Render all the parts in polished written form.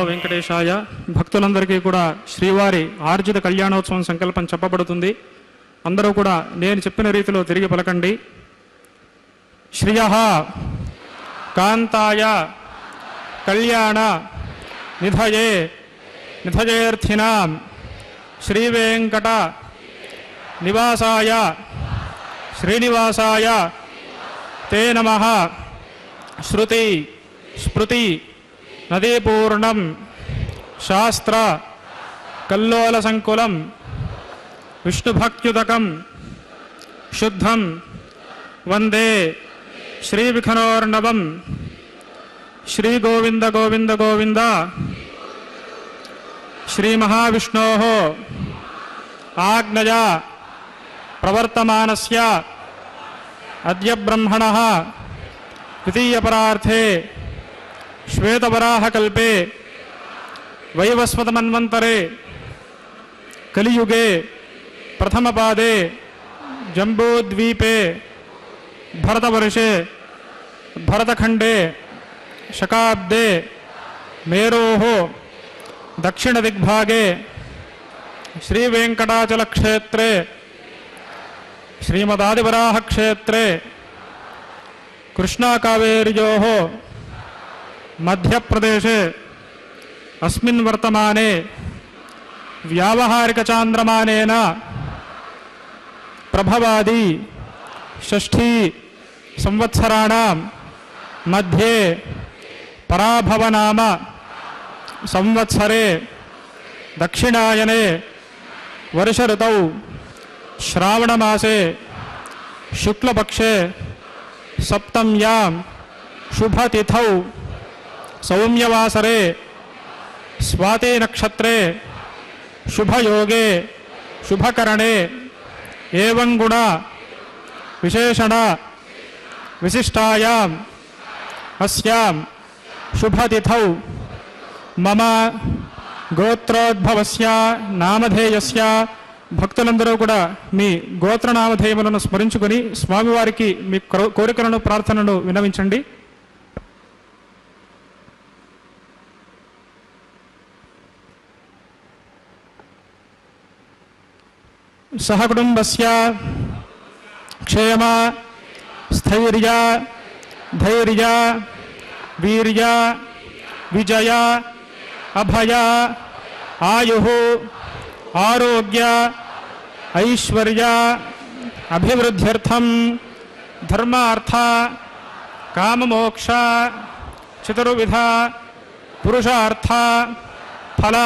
వెంకటేశాయ. భక్తులందరికీ కూడా శ్రీవారి ఆర్జిత కళ్యాణోత్సవం సంకల్పం చెప్పబడుతుంది. అందరూ కూడా నేను చెప్పిన రీతిలో తిరిగి పలకండి. శ్రియః కాంతాయ కళ్యాణ నిధయే నిధయేర్థినాం శ్రీవేంకట నివాసాయ శ్రీనివాసాయ తే నమః. శృతి స్మృతి నదీపూర్ణం శాస్త్ర కల్లోల సంకులం విష్ణుభక్త్యుదకం శుద్ధం వందే శ్రీవిఖనోర్ణవం. శ్రీ గోవింద గోవింద గోవింద. శ్రీ మహావిష్ణోః ఆజ్ఞయా ప్రవర్తమానస్య అద్య బ్రహ్మణః ద్వితీయపరార్థే శ్వేతవరాహకల్పే వైవస్వతమన్వంతరే కలియుగే ప్రథమపాదే జంబూద్వీపే భరతవర్షే భరతఖండే శకాబ్దే మేరోః దక్షిణదిగ్భాగే శ్రీవేంకటాచలక్షేత్రే శ్రీమదాదివరాహక్షేత్రే కృష్ణాకావేర్యోః मध्यप्रदेशे अस्मिन् वर्तमाने व्यावहारिकचान्द्रमानेन प्रभवादि षष्ठी संवत्सराणां मध्ये पराभवनाम संवत्सरे दक्षिणायने वर्ष ऋतौ श्रावणमासे शुक्लपक्षे सप्तम्यां शुभतिथौ सौम्यवासरे स्वाति नक्षत्रे शुभयोगे शुभकरणे एवं गुण विशेषण विशिष्टायाम् अस्यां शुभतिथौ मम గోత్రోద్భవస్య నామధేయస్య భక్తులందరూ కూడా మీ గోత్రనామధేయములను స్మరించుకొని స్వామివారికి మీ కోరికలను ప్రార్థనను విన్నవించండి. సహకుటుంబస్య క్షేమ స్థైర్య ధైర్య వీర్య విజయ అభయ ఆయుః ఆరోగ్య ఐశ్వర్య అభివృద్ధ్యర్థం ధర్మార్థ కామమోక్ష చతుర్విధ పురుషార్థ ఫల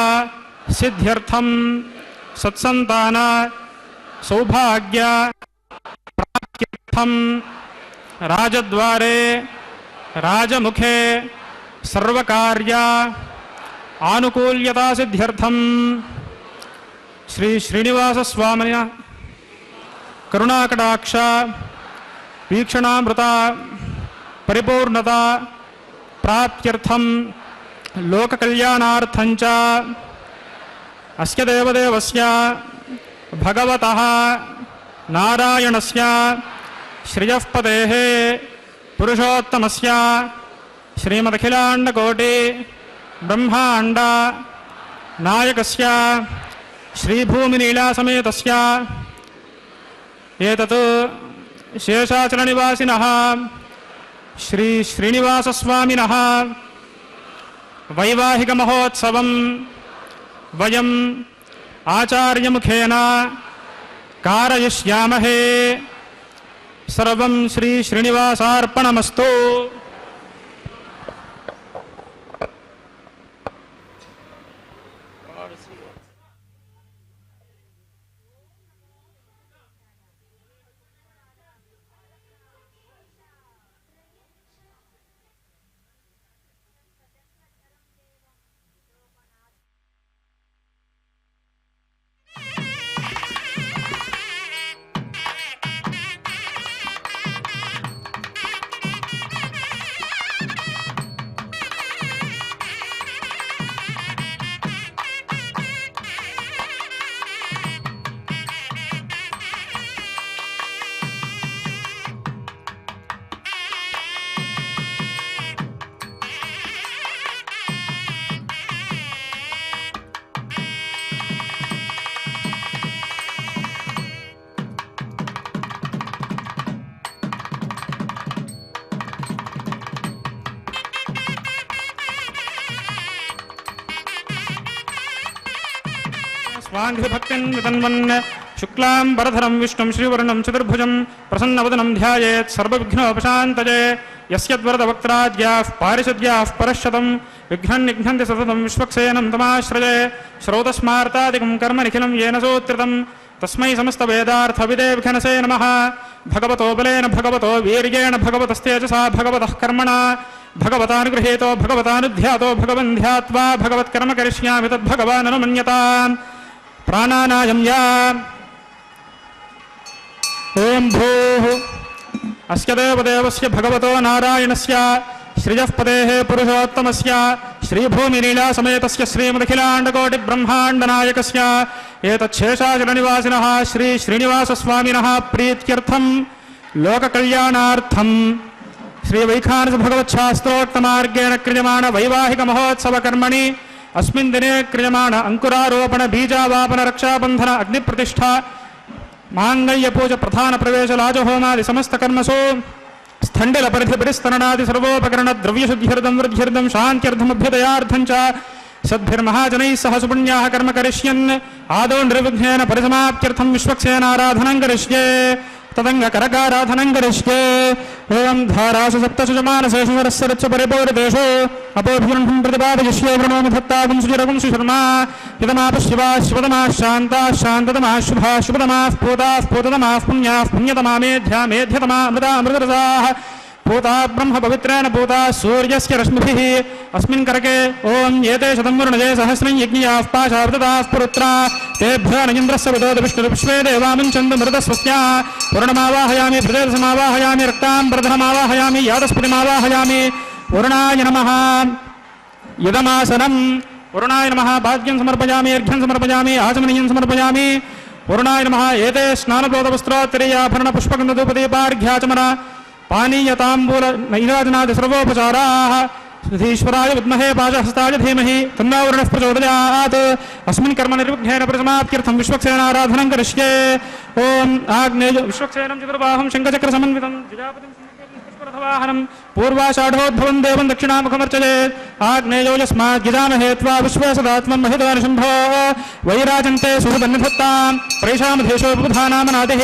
సిద్ధ్యర్థం సత్సంతాన సౌభాగ్య ప్రాప్త్యర్థం రాజద్వారే రాజముఖే సర్వకార్య ఆనుకూల్యతా సిద్ధ్యర్థం శ్రీ శ్రీనివాస స్వామి కరుణాకటాక్ష వీక్షణామృత పరిపూర్ణత ప్రాప్త్యర్థం లోక కళ్యాణార్థం చ అస్య దేవదేవస్య భగవతః నారాయణస్య శ్రియఃపదేః పురుషోత్తమస్య శ్రీమదఖిలాండకోటి బ్రహ్మాండ నాయకస్య శ్రీభూమినీలాసమేతస్య ఏతత్ శేషాచలనివాసినః శ్రీ శ్రీనివాసస్వామినః వైవాహిక మహోత్సవం వయం ఆచార్యముఖేన కారయిష్యామహే. సర్వం శ్రీ శ్రీనివాసార్పణమస్తు. स्वांघ्रिभक्तिं वितन्वन् शुक्लांबरधरं विष्णुं श्रीवर्णं चतुर्भुजं प्रसन्नवदनं ध्यायेत् सर्वविघ्नोपशान्तये. यस्यद्वरदवक्त्राद्याः पारिषद्याः परश्शतं विघ्नन्निघ्नन्ति सततं विश्वक्सेनं तमाश्रये. श्रोतस्मार्तादिकं कर्म निखिलं येन सूत्रितं तस्मै समस्तवेदार्थविदे विघ्नसे नमः. भगवतो बलेन भगवतो वीर्येण भगवतस्तेजसा भगवतः कर्मणा भगवतानुगृहीतो भगवतानुध्यातो भगवन् ध्यात्वा भगवत्कर्म करिष्यामि तद्भगवान् अनुमन्यताम्. प्राणानायम्या ओं भूः अस्य देवदेवस्य भगवतो नारायणस्य श्रियःपदेः पुरुषोत्तमस्य श्रीभूमिनीलासमेतस्य श्रीमदखिलाण्डकोटिब्रह्माण्डनायकस्य एतच्छेषाचलनिवासिनः श्री श्रीनिवासस्वामिनः प्रीत्यर्थं लोककल्याणार्थं श्रीवैखानस भगवच्छास्त्रोक्तमार्गेण क्रियमाण वैवाहिक महोत्सव कर्मणि अस्मिन् दिने क्रियमाण अंकुरारोपण बीजावापन रक्षाबंधन अग्निप्रतिष्ठा मांगल्यपूज प्रधान प्रवेश लाजहोमादि समस्त कर्मसु స్థండిలపరిధిపరిస్తరణాది సర్వోపకరణ ద్రవ్యశుద్ధ్యర్థం వృద్ధ్యర్థం శాంత్యర్థమభ్యుదయార్థం చ సద్భిర్మహాజనైः సహ సుపుణ్యాः కర్మ కరిష్యన్ ఆదో నిర్విఘ్నేన పరిసమాప్త్యర్థం విశ్వక్సేనారాధనం కరిష్యే తదంగకరకారాధనం కరిష్యే ఓం ధారాసు సప్తసు జమానసేషు వరస్సరత్సు పరిపూరితేషు అపోభిగృహం ప్రతిపాదయిష్యే ప్రణోమి భక్తాగుం సుచిరగుం సుశర్మా హితమాప శివా శివతమాః శాంతాః శాంతతమాః శుభాః శుభతమాః పూతాః పూతతమాః పుణ్యాః పుణ్యతమా మేధ్యా మేధ్యతమా అమృతా అమృతరసాః పూతా బ్రహ్మ పవిత్రేణ పూతా సూర్యస్య రశ్మిభిః అస్మిన్ కరకే ఓం ఏతే శతం వరుణజే సహస్రం యజ్ఞయాః పాశావృతాః పురుత్రా తేభ్యో నగింద్రస్య విదోద విష్ణుర్విశ్వే దేవామించందు మృతస్వస్యా వరుణమావాహయామి ప్రదేశమావాహయామి రక్తాంబరధనమావాహయామి యాదస్పతిమావాహయామి వరుణాయ నమః యదమాసనం వరుణాయ నమః భాగ్యం సమర్పయామి అర్ఘ్యం సమర్పయామి ఆచమనీయం సమర్పయామి వరుణాయ నమః ఏతే స్నానప్లోతవస్త్రోత్తరీయాభరణ పుష్పగంధధూపదీపార్ఘ్యాచమన పానీయతాంబూల నైరాజనాది సర్వోపచారాः శ్రీశ్వరాయ విద్మహే పాశహస్తాయ ధీమహి తన్నో వరుణః ప్రచోదయాత్ అస్మిన్ కర్మ నిర్విఘ్నేన పరిసమాప్త్యర్థం విశ్వక్సేనారాధనం కరిష్యే ఓం ఆగ్నేయ విశ్వక్సేనం చతుర్బాహుం శంఖచక్ర సమన్వితం జయాపతిం పుష్పరథవాహనం పూర్వాషాఢోద్భవం దేవం దక్షిణాముఖమర్చయే ఆగ్నేయో యస్మాత్ గిజామహే త్వా విశ్వే సదాత్మన్ మహిదానుశంభో వైరాజంతే సుహృదన్నిధత్తాం ప్రైషామధేషో బుధానామనాదిః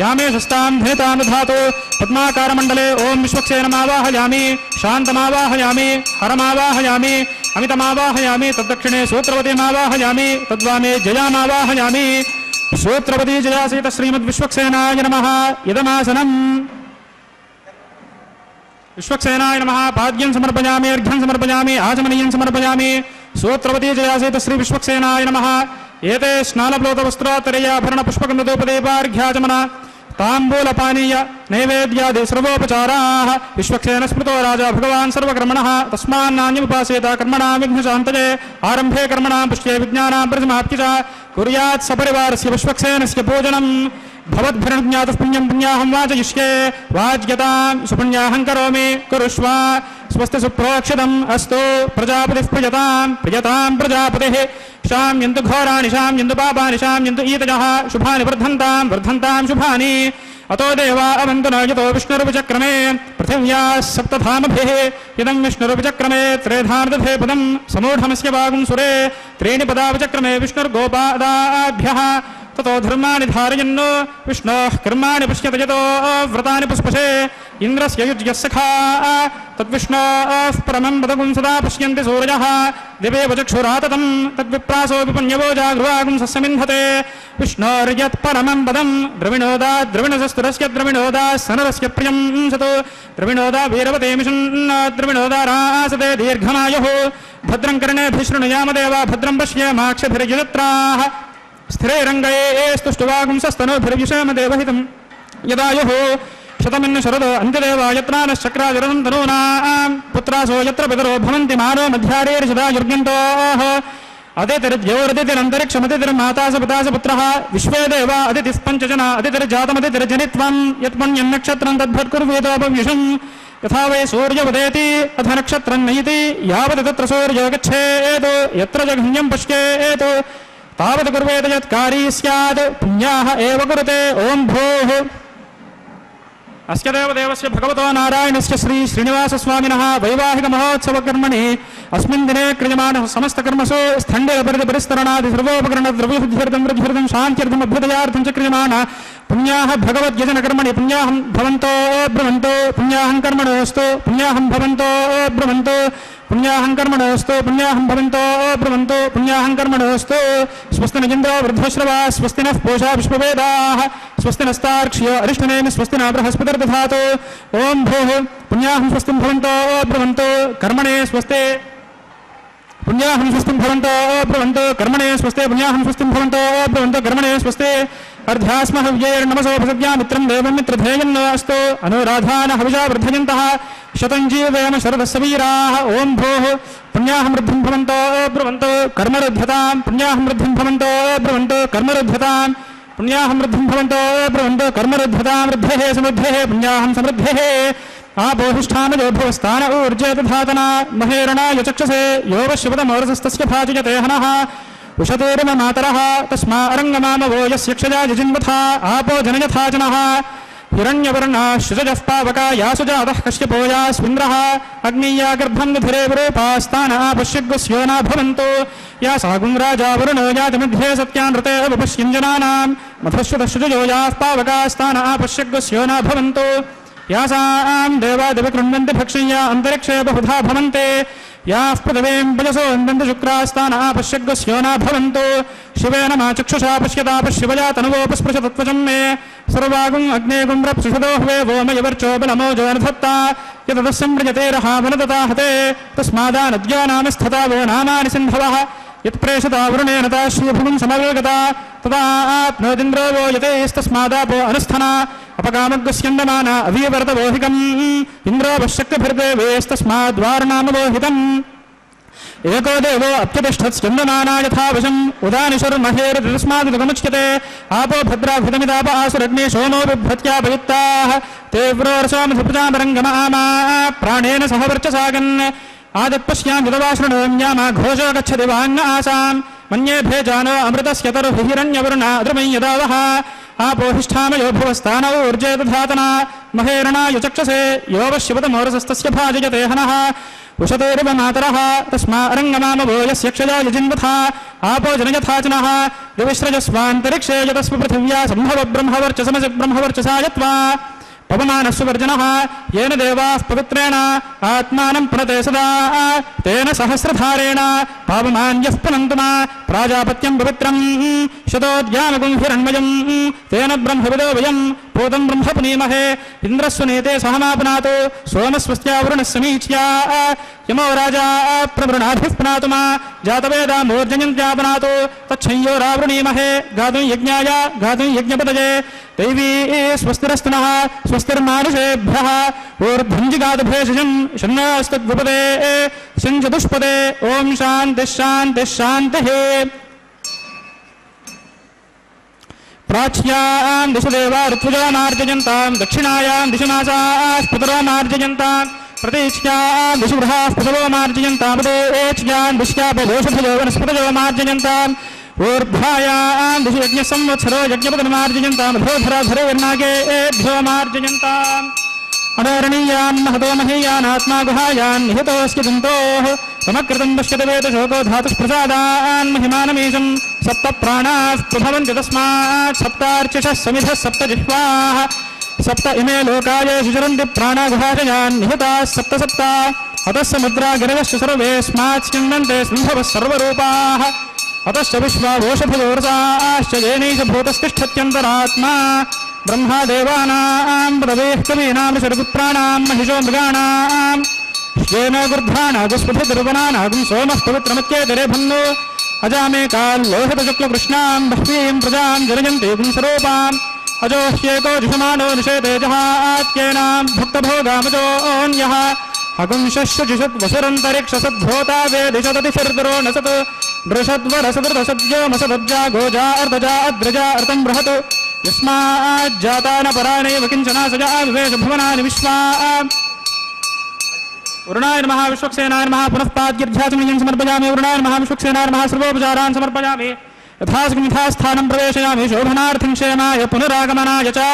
యామే శస్తాం ధేతానుధాతు పద్మాకారమండలే ఓం విశ్వక్సేనమావాహయామి శాంతమావాహయామి హరమావాహయామి అమితమావాహయామి తద్దక్షిణే సూత్రవతీమావాహయామి తద్వామే జయామావాహయామి సూత్రవతీ జయాసీత శ్రీమద్విశ్వక్సేనాయ నమః ఇదమాసనం విశ్వక్సేనాయ నమః పాద్యం సమర్పయామి అర్ఘ్యం సమర్పయామి ఆచమనీయం సమర్పయామి సూత్రవతీ జయాసీత శ్రీ విశ్వక్సేనాయ నమః ఏతే స్నానప్లోతవస్త్రోత్తరీయాభరణ పుష్పగంధధూపదీపార్ఘ్యాచమన తాంబూలపానీయ నైవేద్యాది సర్వోపచారాः విశ్వక్సేన స్మృతో రాజా భగవాన్ సర్వకర్మణः తస్మాన్నాన్యముపాసేత కర్మణాం విఘ్నశాంతయే ఆరంభే కర్మణాం పుష్యే విజ్ఞానాం పరిసమాప్తి చ కుర్యాత్ సపరివారస్య విశ్వక్సేనస్య పూజనం భవద్భిర్జ్ఞాతః పుణ్యం పుణ్యాహం వాచయిష్యే వాజ్యతాం సుపుణ్యాహం కరోమి కురుష్వ స్వస్తి సుప్రోక్షితం అస్తు ప్రజాపతిః ప్రియతాం ప్రియతాం ప్రజాపతిః శామ్యంతు ఘోరాణి శామ్యంతు పాపాని శామ్యంతు ఈతజః శుభాని వర్ధంతాం వర్ధంతాం శుభాని అతో దేవా అవంతు నయతో విష్ణురుపచక్రమే పృథివ్యాः సప్తధామభిः ఇదం విష్ణురుపచక్రమే త్రేధార్ధే పదం సమూఢమస్య వాగుం సురే త్రీణి పదావచక్రమే విష్ణుర్గోపాదాభ్యः తతో ధర్మాణి ధారయన్నో విష్ణోః కర్మాణి పశ్యత యతో వ్రతాని పుష్పశే ఇంద్రస్య యుజ్యः సఖా తద్విష్ణోః పరమం పదగుం సదా పశ్యంతి సూర్యः దివేవ చక్షురాతతం తద్విప్రాసో విపన్యవో జాగృవాగుం సస్యమిన్హతే విష్ణోర్యత్ పరమం పదం ద్రవిణోదా ద్రవిణసస్తురస్య ద్రవిణోదా సనరస్య ప్రియం సతో ద్రవిణోదా వీరవతేమిషన్ ద్రవిణోదా రాసతే దీర్ఘమాయుః భద్రం కర్ణేభిः శృణుయామదేవ భద్రం పశ్యేమాక్షభిర్యజత్రాः స్థిరైరంగये స్తుష్టువాగుంసస్తనోభిర్విషేమ దేవహితం యదాయుః శతమిన్న శరదో అంత్యదేవాయత్రానశ్చక్రాజరదం తనూనాం పుత్రాసో యత్ర పితరో భవంతి మానో మధ్యారేర్షదాయుర్గంతోః అదితిర్జ్యోరదితిరంతరిక్షమదితిర్మాతాస పితాస పుత్రః విశ్వే దేవా అదితిః పంచజన అదితిర్జాతమదితిర్జనిత్వం యత్పుణ్యం నక్షత్రం తద్భట్కుర్వేదోపవ్యుషం యథా వై సూర్యముదేతి అథ నక్షత్రం నయతి యావత్ తత్ర సూర్యో గచ్ఛేత్ యత్ర జఘన్యం పశ్యేత్ తావత్ కుర్వేత యత్కారీ స్యాత్ పుణ్యాః ఏవ కురుతే ఓం భూః అస్య దేవదేవస్య భగవతో నారాయణస్య శ్రీ శ్రీనివాసస్వామినः వైవాహిక మహోత్సవ కర్మణి అస్మిన్ దినే క్రియమాణः సమస్త కర్మసు స్థండిలపరిధి పరిస్తరణాది సర్వోపకరణ ద్రవ్యశుద్ధ్యర్థం వృద్ధ్యర్థం శాంత్యర్థం అభ్యుదయార్థం చ క్రియమాణ పుణ్యాః భగవద్యజన కర్మణి పుణ్యాహం భవంతో బ్రవంతో పుణ్యాహం కర్మణోస్తు పుణ్యాహం భవంతో బ్రవంతో పుణ్యాహం కర్మణోస్తు పుణ్యాహం భవంతో బ్రవంతో పుణ్యాహం కర్మణోస్తు స్వస్తి నగింద్రో వృద్ధశ్రవా స్వస్తి నః పూషా విశ్వవేదాః స్వస్తి నస్తార్క్ష్యో అరిష్టనేమి స్వస్తి నా బృహస్పతిర్దధాతు ఓం భూః పుణ్యాహం స్వస్తిం భవంతో బ్రవంతో కర్మణే స్వస్తి పుణ్యాహం స్వస్తిం భవంతో బ్రవంతో కర్మణే స్వస్తి పుణ్యాహం స్వస్తిం భవంతో బ్రవంతో కర్మణే స్వస్తి అర్ధ్యాస్మ హవ్యైర్నమసోపసజ్ఞా మిత్రం దేవం మిత్రధేయన్నో అస్తు అనురాధాన హవిషా వృద్ధయంతః శతం జీవేమ శరదస్య వీరాः ఓం భూః పుణ్యాహం వృద్ధిం భవంతో బ్రవంతో కర్మరుధ్యతాం పుణ్యాహం వృద్ధిం భవంతో బ్రవంతో కర్మరుధ్యతాం పుణ్యాహం వృద్ధిం భవంతో బ్రవంతో కర్మరుధ్యతాం వృద్ధేః సమృద్ధేః పుణ్యాహం సమృద్ధేః ఆపోహిష్ఠానజో భువస్థాన ఊర్జేతధాతన మహేరణాయ చక్షసే యోగశివతమోరసస్తస్య భాజయతే హనః ఉషతేరిమ మాతరः తస్మా అరంగమామవో యస్య క్షజా యజిన్వథా ఆపో జనయథా జనః हिरण्यवर्णः शुचजः पावका यासु जातः कश्यपो यास्मिन्द्रः अग्नीया गर्भं दधिरे विरूपास्ताना पश्यग्स्योना भवन्तो या सागुं राजा वरुणो यातिमध्ये सत्यानृते उपपश्यञ्जनानां मधुश्रुतः शुचजो याः पावकास्ताना पश्यग्स्योना भवन्तो यासां देवादिव कृण्वन्ति भक्षय्या अन्तरिक्षे बहुधा भवन्ते याः पृथिवीं पयसो वन्दन्ति शुक्रास्ताना पश्यग्स्योना भवन्तो शिवेन मा चक्षुषा पश्यता पश्यवया तनुवोपस्पृशतत्वचं मे सर्वागुम् अग्नेगुं रप्सुषदो हवे वोमयवर्चो बलमोजोऽर्धत्ता यतदस्सम्प्रजते रहावनदता हते तस्मादानद्यो नामस्थता वो नामानि सिन्धवः यत्प्रेषता वरुणेन ता श्रीभुवं समवेगता तदा आप्नोदिन्द्रो वो यतेस्तस्मादापो अनुस्थना अपकामग्स्यन्दमाना अवीवर्तवोहिकम् इन्द्रो वशक्तिभिर्देवेस्तस्माद्वारणामवोहितम् एको देवो अप्यतिष्ठत्स्यन्दमाना यथा वशम् उदानिशुर्महेर्तस्मादुगमुच्यते आपो भद्राभृतमिताप आसुरग्ने सोमो बिभ्रत्यापयुक्ताः तेव्रोरसोमधुपजामरङ्गमामा प्राणेन सह वर्चसागन् आदत्पश्यां युतवाश्रणोऽन्यामा घोषो गच्छति वान्न आसाम् मन्ये भेजानो अमृतस्य तरुहिरण्यवर्णा द्रुमं यदावः आपोहिष्ठामयो भुवस्तानौ ऊर्जे दधातना महेरणाय चक्षसे यो वश्यवतमोरसस्तस्य भाजयते हनः उशतेरिव मातरः तस्मा अरङ्गमामवो यस्य क्षया यजिन्वथा आपो जनयथा च नः दिविश्रजस्वान्तरिक्षे यतस्व पृथिव्या सम्भव ब्रह्मवर्चसमसि ब्रह्मवर्चसा यत्वा पवमानस्वर्जनः येन देवाः पवित्रेण आत्मानं पुनते सदा तेन सहस्रधारेण पावमान्यः पुनन्तु मा प्राजापत्यं पवित्रं शतोद्यामगुं हिरण्मयं तेन ब्रह्मविदो वयं पूतं ब्रह्म पुनीमहे इन्द्रस्वनीते सहमापनातो सोमस्वस्त्या वरुणः समीच्या यमो राजा प्रवृणाभिः पुनातु मा जातवेदा मूर्जन्यन्त्यापनातो तच्छंयोरावृणीमहे गातुं यज्ञाय गातुं यज्ञपतये दैवी स्वस्तिरस्तुनः स्वस्तिर्मानुषेभ्यः ऊर्ध्वञ्जिगातभेषजं शन्नोस्तद्विपदे शञ्चतुष्पदे ॐ शान्तिः शान्तिः शान्तिः प्राच्यां दिशु देवा ऋत्विजोमार्जयन्तां दक्षिणायां दिशु मासाः स्फुतरोमार्जयन्तां प्रतीच्यां दिशु गृहाः स्फुतरोमार्जयन्तामुदेच्यां दिश्यापदोषभजो वनस्पतजोमार्जयन्ताम् ऊर्ध्वायां दिशु यज्ञसंवत्सरो यज्ञपदमार्जयन्तां मधोधराधरेर्नागेभ्यो मार्जयन्ताम् अनोरणीयां महतो महीयानात्मा गुहायां निहितोऽस्ति दन्तोः समकृतं पश्यति वेदशोको धातुःप्रसादान् महिमानमीशं सप्त प्राणाः प्रभवन्ति तस्मात् सप्तार्चिषः समिधः सप्त जिह्वाः सप्त इमे लोकाय सुचरन्ति प्राणागुहाशयान् निहिताः सप्त सप्त अतः समुद्रा गिरयश्च सर्वेऽस्मात् स्यन्दन्ते सिन्धवः सर्वरूपाः अतश्च विश्वावोषभयोरसाश्च येनैष भूतस्तिष्ठत्यन्तरात्मा ब्रह्मा देवानां पदवेः कवीनां षड्पुत्राणां महिषो मृगाणां श्येनो गुर्ध्वानागुस्पृथिर्वनानागुं सोमः पवित्रमत्येतरे भन्नो अजामे काल्लोहितशुक्लकृष्णां बह्वीं प्रजां जनयन्ति पुंसरूपाम् अजो ह्येको जुषमाणो निषेते जहात्येनां भुक्तभोगामजोऽन्यः अगुंशुजिषत् वसुरन्तरिक्षसद्भूता वेदिशदतिशर्दरो न सत् दृशद्वरसदृतसद्यो मसदज्जा गोजा अर्धजा अद्रजा अर्तं बृहत् यस्माज्जाता न पराणैव किञ्चना सजा विवेशभुवनानि विश्वा वरुणाय नमः विश्वक्सेनाय नमः पुनः पाद्यर्ध्याचमनीयं समर्पयामि वरुणाय नमः विश्वक्सेनाय नमः सर्वोपचारान् समर्पयामि यथास्थानं प्रवेशयामि शोभनार्थं क्षेमाय पुनरागमनाय च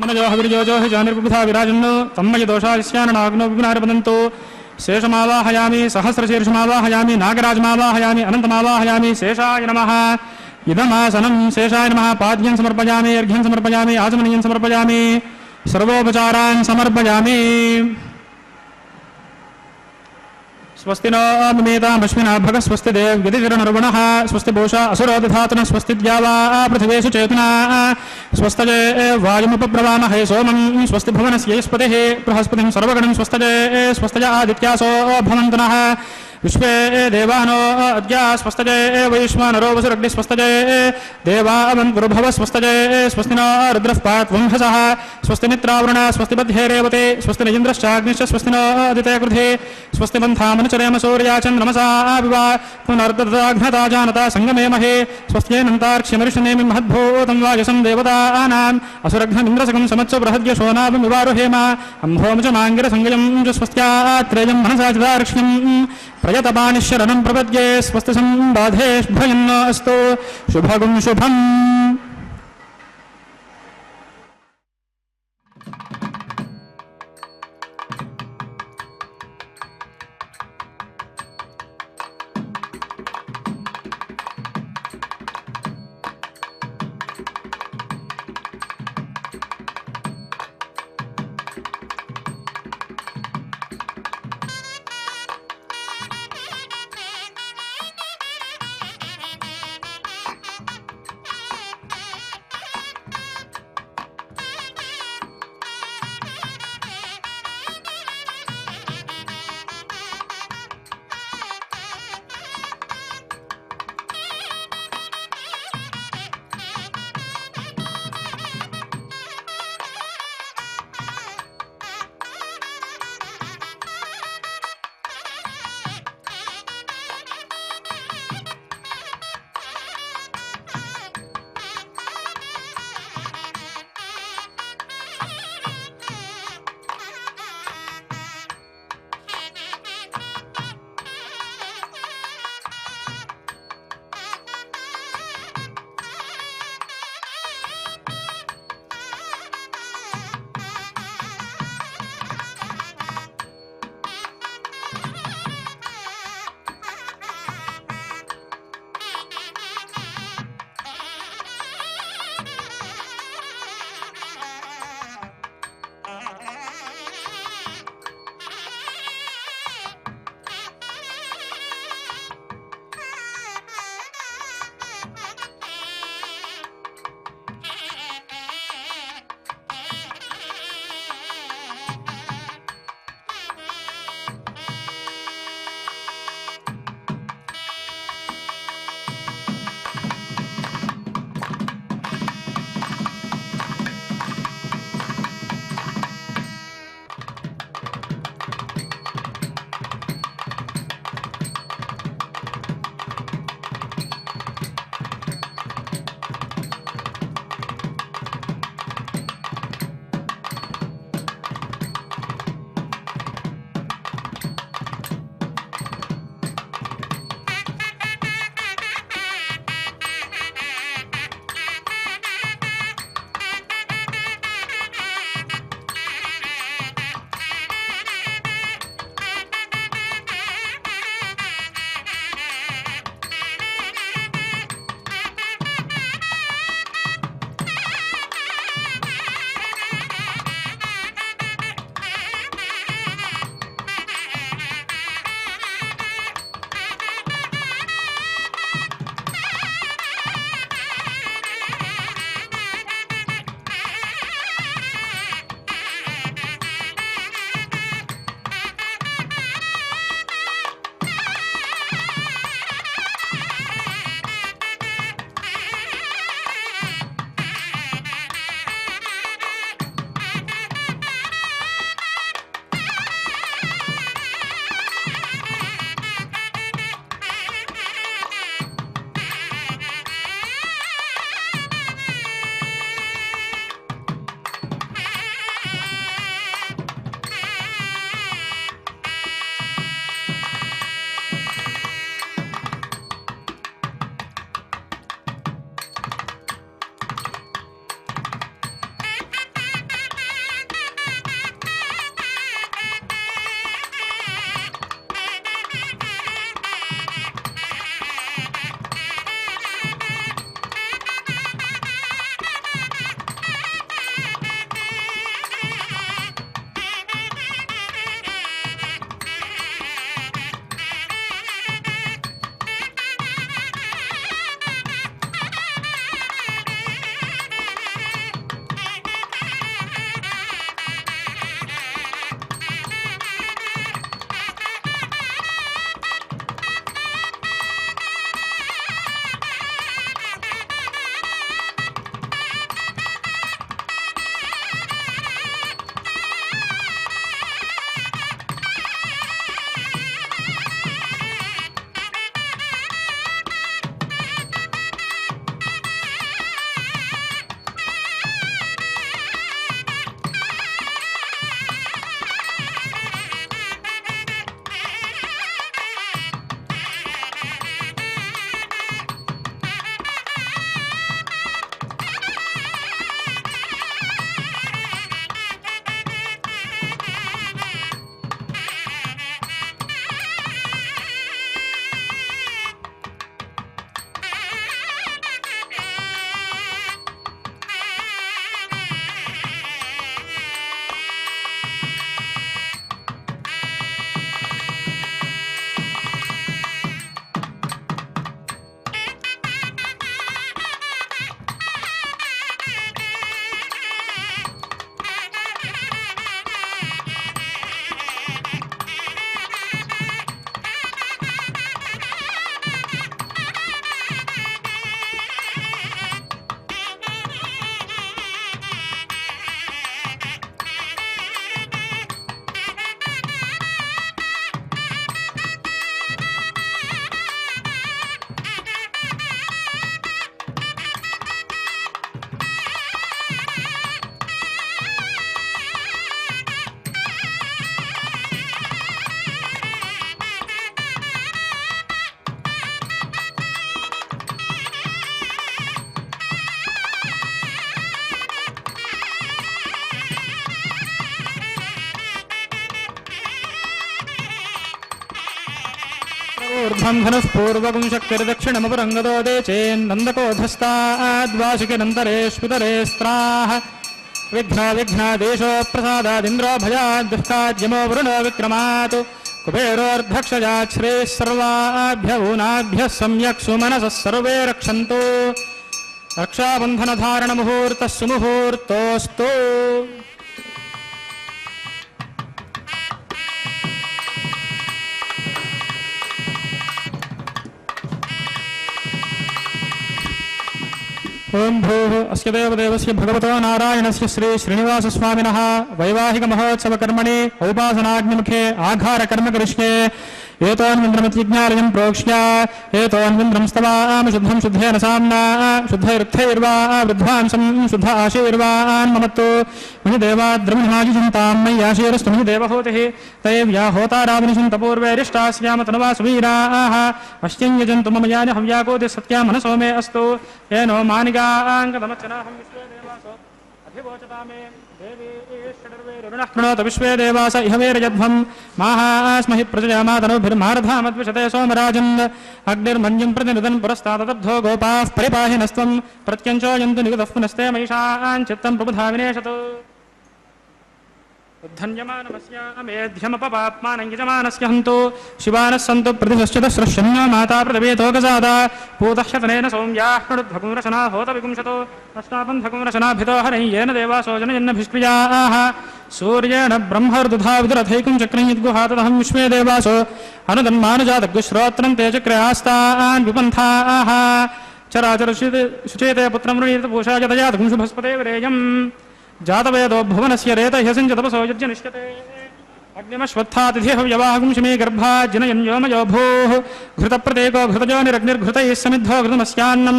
मनजो हविर्योजो हि जानिर्बुधा विराजन्नो तन्मय दोषास्याननाग्नो विघ्नार्पदन्तो शेषमावाहयामि सहस्रशीर्षमावाहयामि नागराजमावाहयामि अनन्तमावाहयामि शेषाय नमः इदमासनं शेषाय नमः पाद्यं समर्पयामि अर्घ्यं समर्पयामि आचमनीयं समर्पयामि सर्वोपचारान् समर्पयामि स्वस्ति नो मिमेतामश्विना भग स्वस्ति देव यदिरनर्वणः स्वस्ति पूषा असुरो दधातुनः स्वस्ति द्यावा पृथिवेषु चेतना स्वस्तजे वायुमुपब्रवामहे सोमं स्वस्ति भुवनस्य यस्पतिः बृहस्पतिं सर्वगणं स्वस्तजे स्वस्तज आदित्यासो भवन्तनः विश्वे देवानो अद्या स्वस्तजे वैश्वानरो वसुरग्निः स्वस्तजे देवावन्पुरुभव स्वस्तजे स्वस्ति नो रुद्रः पात्वंहसः स्वस्ति मित्रावरुणा स्वस्ति बध्ये रेवते स्वस्ति न इन्द्रश्चाग्निश्च स्वस्ति नो आदिते कृधे स्वस्ति पन्थामनुचरेम सूर्या चन्द्रमसा विवा पुनर्ददाघ्नता जानता सङ्गमेमहे स्वस्त्येनन्तार्क्ष्यमरिषनेमि महद्भूतं वायुसं देवतानाम् असुरघ्नमिन्द्रसकं समत्सु बृहद्यशोनाभिवारुहेम अम्भोमुचमाङ्गिरसङ्गयं च स्वस्त्यात्रेयं मनसा चिदार्क्ष्यं प्रयतपानिशरणं प्रपद्ये स्वस्ति सम्बाधेष्भयन्न अस्तु शुभगुं शुभम् ऊर्ध्वं धनुः पूर्वगुं शक्तिर्दक्षिणमपरङ्गदो देचेन्नन्दकोऽधस्ताद्वासिकिनन्तरेष्वितरेस्त्राः विघ्नादेशो प्रसादादिन्द्रो भयाद्दुःखाद्यमो वरुणो विक्रमात् कुबेरोर्धक्षजात् श्रेः सर्वाभ्य ऊनाभ्यः सम्यक् सुमनसः सर्वे रक्षन्तु रक्षाबन्धनधारणमुहूर्तः सुमुहूर्तोऽस्तु ओं भूः अस्य देवदेवस्य भगवतो नारायणस्य श्री श्रीनिवासस्वामिनः वैवाहिकमहोत्सवकर्मणि औपासनाग्निमुखे आघारकर्म करिष्ये एतोऽन्विन्द्रमतिज्ञालयं प्रोक्ष्य एतोऽन्विन्द्रं स्तवाम शुद्धं शुद्धेन साम्ना शुद्धैरुक्थैर्वा वृद्ध्वांसं शुद्ध आशीर्वान्ममत्तु मणिदेवाद्रमिणायुजन्तां मय्याशीरस्तु मणिदेवहूतिः तैव्या होतारावनिषन्त पूर्वैरिष्टास्याम तनुवा सुवीराः पश्चिं यजन्तु मम यानि हव्याकोति सत्या मनसो मे अस्तु येनो मानिगाङ्गदमच्चनाहं विश्वे देवासो अधिवोचता मे देवी षडर्वैरुणः विश्वे देवास इह वेरयध्वं माहास्महि प्रजयामातनुभिर्मारधामद्विषते सोमराजन् अग्निर्मन्युं प्रतिनुदन् पुरस्तादब्धो गोपाः परिपाहिनस्त्वं प्रत्यञ्चोयन्तु निगतः पुनस्ते मयिषान् चित्तं प्रबुधा विनेशतु उद्धन्यमानमस्यामेध्यमपपाप्मानं यजमानस्य हन्तु शिवानः सन्तु प्रतिश्चितस्रश्यन्यो माता प्रतिवेतोकजादा पूतः शतनेन सौम्याः षडुद्भकुं रशना होतविपुंशतो अष्टाबन्धकुं रशनाभितो हरैः येन देवासो जनयन्नभिष्क्रियाः सूर्येण ब्रह्मर्दुधा विदुरथैकं चक्रं यद्गुहातदहं विश्वे देवासो अनुदन्मानुजातग्श्रोत्रं ते चक्रास्तान् विपन्थाः चराचर शुचेते पुत्रं वृणीत पूषा यतयातगुं शुभस्पते विरेयम् जातवेदो भुवनस्य रेत ह्यसिञ्च तपसो यज्ञनिष्यते अग्निमश्वत्थातिथिः व्यवाहगुं शिमे गर्भा जनयन् व्योमयो भूः घृतप्रतेको घृतजोनिरग्निर्घृतैः समिद्धो घृतमस्यान्नं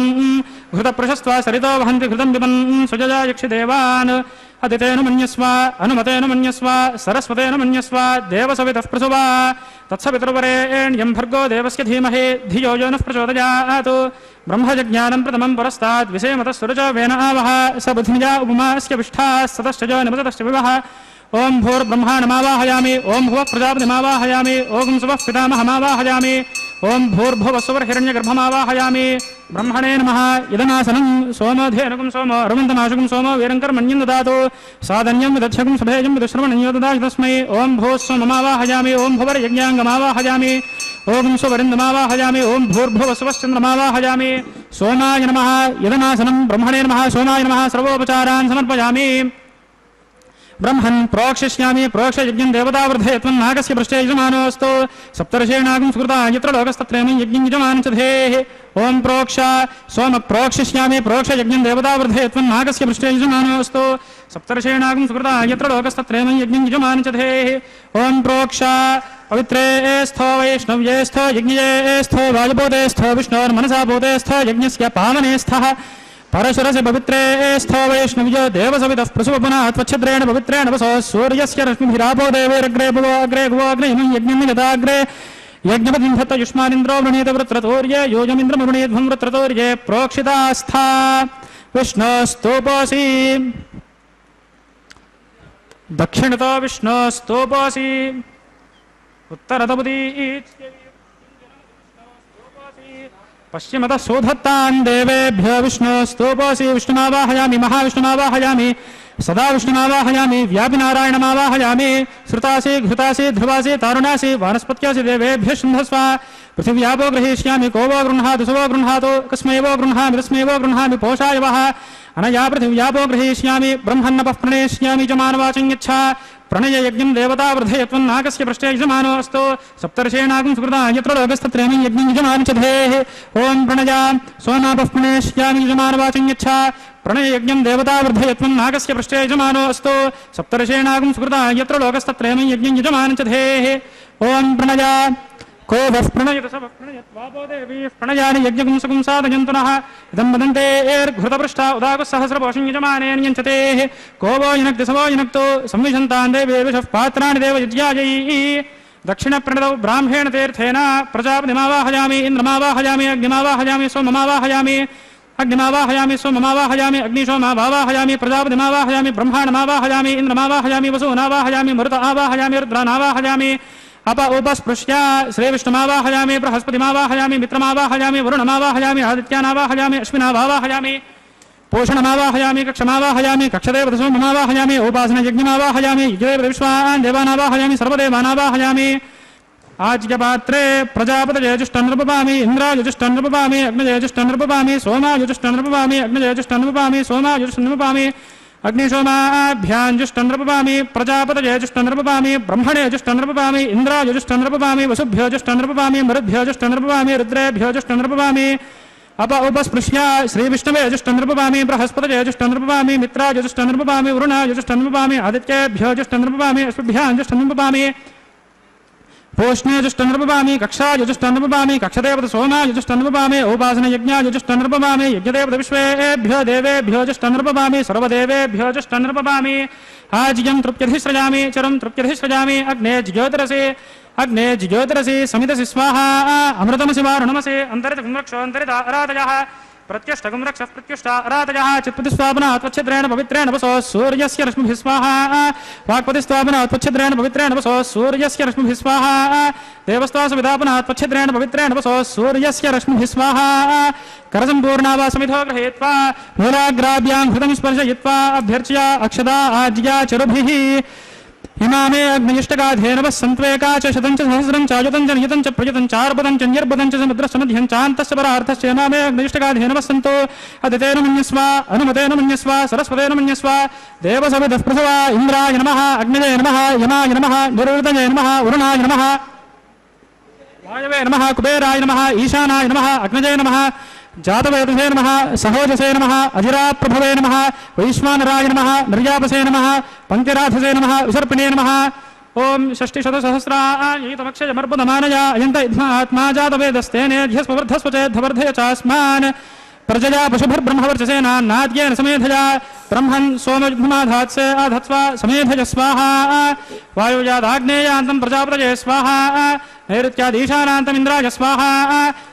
घृतप्रशस्त्वा सरितो वहन्ति घृतं पिबन् सुजया यक्षिदेवान् अदितेन मन्यस्व अनुमतेन मन्यस्व सरस्वतेन मन्यस्व देवसवितः प्रसुवा तत्सवितुर्वरेण्यं भर्गो देवस्य धीमहि धियो यो नः प्रचोदयात् ब्रह्मजज्ञानं प्रथमं पुरस्ताद् विषयमतः सुरजो वेन आवह स बुद्धिजा उपमास्य विष्ठाः सतश्च जो निमतश्च विवः ओं भूर्ब्रह्माणमावाहयामि ओं भुवः प्रजापतिमावाहयामि ओं सुवः पितामहमावाहयामि ओं भूर्भुवस्सुवर्हिरण्यगर्भमावाहयामि ब्रह्मणे नमः इदनासनं सोमोधेनुकं सोमो अरुवन्तमाशुकं सोमो वीरङ्कर्मण्यं ददातु साधन्यं विदध्यकं सभेजं विदुश्रवणं ददातु तस्मै ओं भूः सोममावाहयामि ओं भुवर्यज्ञाङ्गमावाहयामि ओं सुवरिन्दमावाहयामि ओं भूर्भुवस्सुवश्चन्द्रमावाहयामि सोमाय नमः इदनासनं ब्रह्मणे नमः सोमाय नमः सर्वोपचारान् समर्पयामि ब्रह्मन् प्रोक्षिष्यामि प्रोक्षयज्ञं देवतावृधे त्वं नागस्य पृष्ठे यजमानोऽस्तु सप्तर्षेणागं सुकृता यत्र लोकस्तत्रैमं यज्ञं यजमानं च धेः ओं प्रोक्ष सोम प्रोक्षिष्यामि प्रोक्षयज्ञं देवतावृधे त्वं नागस्य पृष्ठे यजमानोऽस्तु सप्तर्षेणागं सुकृता यत्र लोकस्तत्रैमं यज्ञं यजमानं च धेः ओं प्रोक्ष पवित्रे स्थो वैष्णव्ये स्थो यज्ञे स्थो वायुभूते स्थो विष्णोर्मनसा भूते स्थो यज्ञस्य पावने स्थः परशुरस्य पवित्रे स्थो वैष्णव्यो देवसवितः प्रसुवपुनः त्वच्छद्रेण पवित्रेण वसो सूर्यस्य रश्मिभिरापो देवैरग्रे भुवो अग्रे भुवो अग्निहिमं यज्ञं यदाग्रे यज्ञपतिं धत्त युष्मानिन्द्रो वृणीत वृत्रतोर्ये योजमिन्द्रमवृणीध्वं वृत्रतोर्ये प्रोक्षितास्था विष्णोस्तोपोऽसि दक्षिणतो विष्णोस्तोपोऽसि उत्तरतमुदीच्य पश्चिमतः सोधत्तान् देवेभ्यो विष्णोस्तोपोऽसि विष्णुमावाहयामि महाविष्णुमावाहयामि सदा विष्णुमावाहयामि व्यापिनारायणमावाहयामि श्रुतासि घृतासि ध्रुवासि तारुणासि वानस्पत्यासि देवेभ्यः शुन्धस्व पृथिव्यापो गृहीष्यामि को वो गृह्णातु सुवो गृह्णातु कस्मैवो गृह्णामि तस्मैवो गृह्णामि पोषाय वः अनया पृथिव्यापो गृहीष्यामि ब्रह्मन्नपः प्रणेष्यामि च मानवाचं यच्छा प्रणययज्ञं देवतावृधे त्वं नागस्य पृष्ठे यजमानोऽस्तु सप्तर्षेणागं सुकृता यत्र लोकस्तत्रैमं यज्ञं यजमानं च धेः ओं प्रणया सोमापः प्रणेष्यामि यजमानवाचं यच्छा प्रणययज्ञं देवतावृधे त्वं नागस्य पृष्ठे यजमानोऽस्तु सप्तर्षेणागं सुकृता यत्र लोकस्तत्रैमं यज्ञं यजमानं च धेः ओं प्रणया को वः प्रणयत स वः प्रणयत्वापो देवीः प्रणयानि यज्ञपुंसकं साधयन्तु नः इदं वदन्ते एर्घृतपृष्ठा उदाकुः सहस्रपोषं यजमानेन यञ्चतेः को वो युनक्ति स वो युनक्तो संविशन्तान् देवेभ्यः पात्राणि देवयज्ञायैः दक्षिणप्रणतौ ब्राह्मेण तीर्थेन प्रजापतिमावाहयामि इन्द्रमावाहयामि अग्निमावाहयामि सोममावाहयामि अग्निमावाहयामि सोममावाहयामि अग्निशोमावाहयामि प्रजापतिमावाहयामि ब्रह्माणमावाहयामि इन्द्रमावाहयामि वसूनावाहयामि मरुत आवाहयामि रुद्रानावाहयामि अप उपस्पृश्य श्रीविष्णुमावाहयामि बृहस्पतिमावाहयामि मित्रमावाहयामि वरुणमावाहयामि आदित्यानावाहयामि अश्विनावाहयामि पोषणमावाहयामि कक्षमावाहयामि कक्षदेवतसोममावाहयामि उपासनयज्ञमावाहयामि यज्ञदेवविश्वान् देवानावाहयामि सर्वदेवानावाहयामि आज्यपात्रे प्रजापतयजुष्टन्नृपपामि इन्द्रायजुष्टन्नृपपामि अग्निजयजुष्टन्नृपपामि सोमायजुष्टन्नृपपामि अग्निजयजुष्टन्नृपपामि सोमायजुष्टन्नृपपामि अग्निशोमाभ्याञ्जुष्टन्नृपपामि प्रजापतयजुष्टन्नृपपामि ब्रह्मणेजुष्टन्नृपपामि इन्द्रायजुष्टन्नृपपामि वसुभ्योजुष्टन्नृपपामि मरुद्भ्योजुष्टन्नृपपामि रुद्रेभ्योजुष्टन्नृपपामि अप उपस्पृश्य श्रीविष्णवेजुष्टन्नृपपामि बृहस्पतयजुष्टन्नृपपामि मित्रायजुष्टन्नृपपामि वरुणायजुष्टन्नृपपामि आदित्येभ्योजुष्टन्नृपपामि अश्वभ्याञ्जुष्टन्नृपपामि पोष्णेजुष्टन्नृपपामि कक्षायजुष्टन्नृपपामि कक्षदेवतसोमायजुष्टन्नृपपामि उपासनयज्ञायजुष्टन्नृपपामि यज्ञदेवतविश्वेभ्यो देवेभ्योजुष्टन्नृपपामि सर्वदेवेभ्योजुष्टन्नृपपामि आज्यं तृप्त्यधिसृजामि चरं तृप्त्यधिसृजामि अग्ने ज्योतिरसि समितसि स्वाहा अमृतमसि वारुणमसि अन्तरितगुं रक्षो अन्तरिता अराधयः प्रत्यष्टगुं रक्षः प्रत्युष्टा अराधयः चित्पतिस्वापनात् त्वच्छिद्रेण पवित्रेण वसो सूर्यस्य रश्मिभिः स्वाहा वाक्पतिस्वापनात् त्वच्छिद्रेण पवित्रेण वसो सूर्यस्य रश्मिभिः स्वाहा देवस्त्वासविदापनात् त्वच्छिद्रेण पवित्रेण वसो सूर्यस्य रश्मिभिः स्वाहा करसम्पूर्णावासमिधो गृहीत्वा मूलाग्राभ्यां हृदं स्पर्शयित्वा अभ्यर्च्य अक्षदा आज्या चरुभिः इमामे अग्निष्टगाधेनवः सन्त्वेका च शतं च सहस्रं च युतं च नियतं च प्रयुतं च अर्पदं च निर्बदं च समुद्रश्च मध्यं चान्तश्च परार्थश्च इमामे अग्निष्टगाधेनवः सन्तो अदितेन मन्यस्व अनुमतेन मन्यस्व सरस्वतेन मन्यस्व देवसविदः प्रसवा इन्द्राय नमः अग्निजे नमः यमाय नमः निरुद्धये नमः वरुणाय नमः वायवे नमः कुबेराय नमः ईशानाय नमः अग्निजे नमः जातवेदसे नमः सहोजसे नमः अजिराप्रभवे नमः वैश्वानराय नमः निर्यापसे नमः पंक्तिराधसे नमः विसर्पिणे नमः ओम षष्टिशतसहस्रायतमक्षयमर्पदमानया अयन्त आत्मा जातवेदस्तेनेध्यस्वर्धस्व चेद्धवर्धय चास्मान् प्रजया पशुभिर्ब्रह्मवर्चसेना नाद्येन समेधया ब्रह्मन् सोमयुग्माधात्से आधत्स्वा समेधय स्वाहा वायुजादाग्नेयान्तं प्रजापतये स्वाहा नैऋत्यादीशानान्तम् इन्द्राय स्वाहा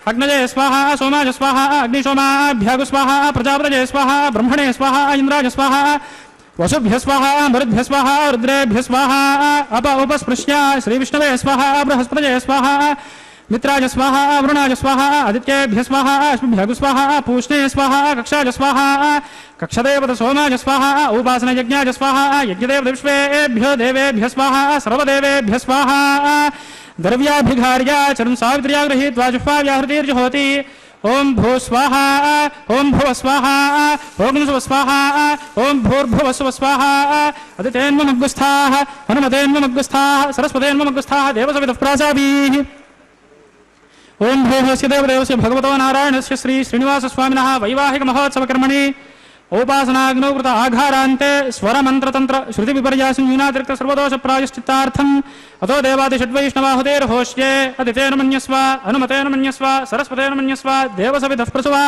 अग्नये स्वाहा सोमाय स्वाहा अग्निशोमाभ्यागु स्वाहा प्रजापतये स्वाहा ब्रह्मणे स्वाहा इन्द्राय स्वाहा वसुभ्य स्वाहा मरुद्भ्य स्वाहा रुद्रेभ्य स्वाहा अप उपस्पृश्य श्रीविष्णवे स्वाहा बृहस्पतये स्वाहा मित्राय स्वाहा वरुणाय स्वाहा आदित्येभ्य स्वाहा अश्वभ्यगु स्वाहा पूष्णे स्वाहा कक्षाय स्वाहा कक्षदेवतसोमाय स्वाहा उपासनयज्ञाय स्वाहा यज्ञदेवतविश्वेभ्यो देवेभ्य स्वाहा सर्वदेवेभ्य स्वाहा द्रव्याभिघार्या चरं सावित्र्या गृहीत्वा जुह्वाव्याहृतिर्जुहोति ओम भू स्वाहा ओम भुव स्वाहा ओम सुव स्वाहा ओम भूर्भुव सुव स्वाहा अदितेन्वमग्गुस्थाः हनुमतेन्वमग्गुस्थाः सरस्वतेन्वमग्गुस्थाः देवसवितः प्रासाभिः ओम भूहस्य देवदेवस्य भगवतो नारायणस्य श्री श्रीनिवासस्वामिनः वैवाहिक महोत्सवकर्मणि औपासनाग्नौ कृत आघारान्ते स्वरमन्त्रतन्त्र श्रुतिविपर्यासंयूनातिरिक्त सर्वदोष प्रायश्चित्तार्थम् अतो देवादिषड्वैष्णवाहुतेर्होष्ये अदितेन मन्यस्व अनुमतेन मन्यस्व सरस्वतेन मन्यस्व देवसवितः प्रसुवा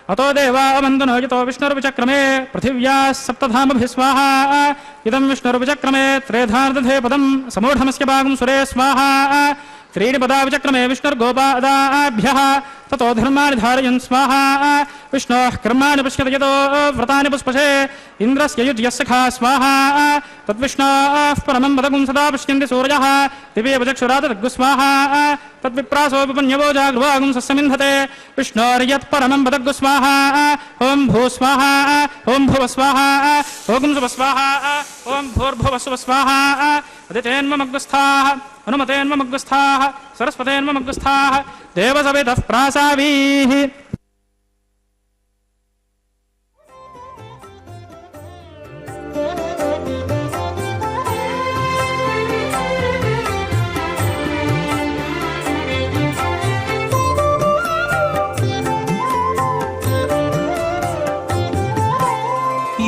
अतो देवा अवन्दनो यतो विष्णुर्विचक्रमे पृथिव्याः सप्तधामभिः स्वाहा इदं विष्णुर्विचक्रमे त्रेधार्दधे पदं समूढमस्य भागं सुरे स्वाहा त्रीणि पदा विचक्रमे विष्णुर्गोपादाभ्यः ततो धर्माणि धारयन् स्वाहा विष्णोः कर्माणि पश्यत यतो व्रतानि पुष्पशे इन्द्रस्य युज्यस्य खा स्वाहा तद्विष्णोः परमं पदगुं सदा पश्यन्ति सूर्यः दिवेव चक्षुरातदग्गु स्वाहा तद्विप्रासोऽपिपन्यवो जागृवागुं सस्यमिन्धते विष्णोर्यत्परमं पदग्गु स्वाहा ॐ भू स्वाहा ॐ भुव स्वाहा ॐ सुव स्वाहा ॐ भूर्भुव सुव स्वाहा अदितेन्वमग्गुस्थाः हनुमतेन्वमग्गुस्थाः सरस्वतेन्वमग्गुस्थाः देवसवितः प्रासावीः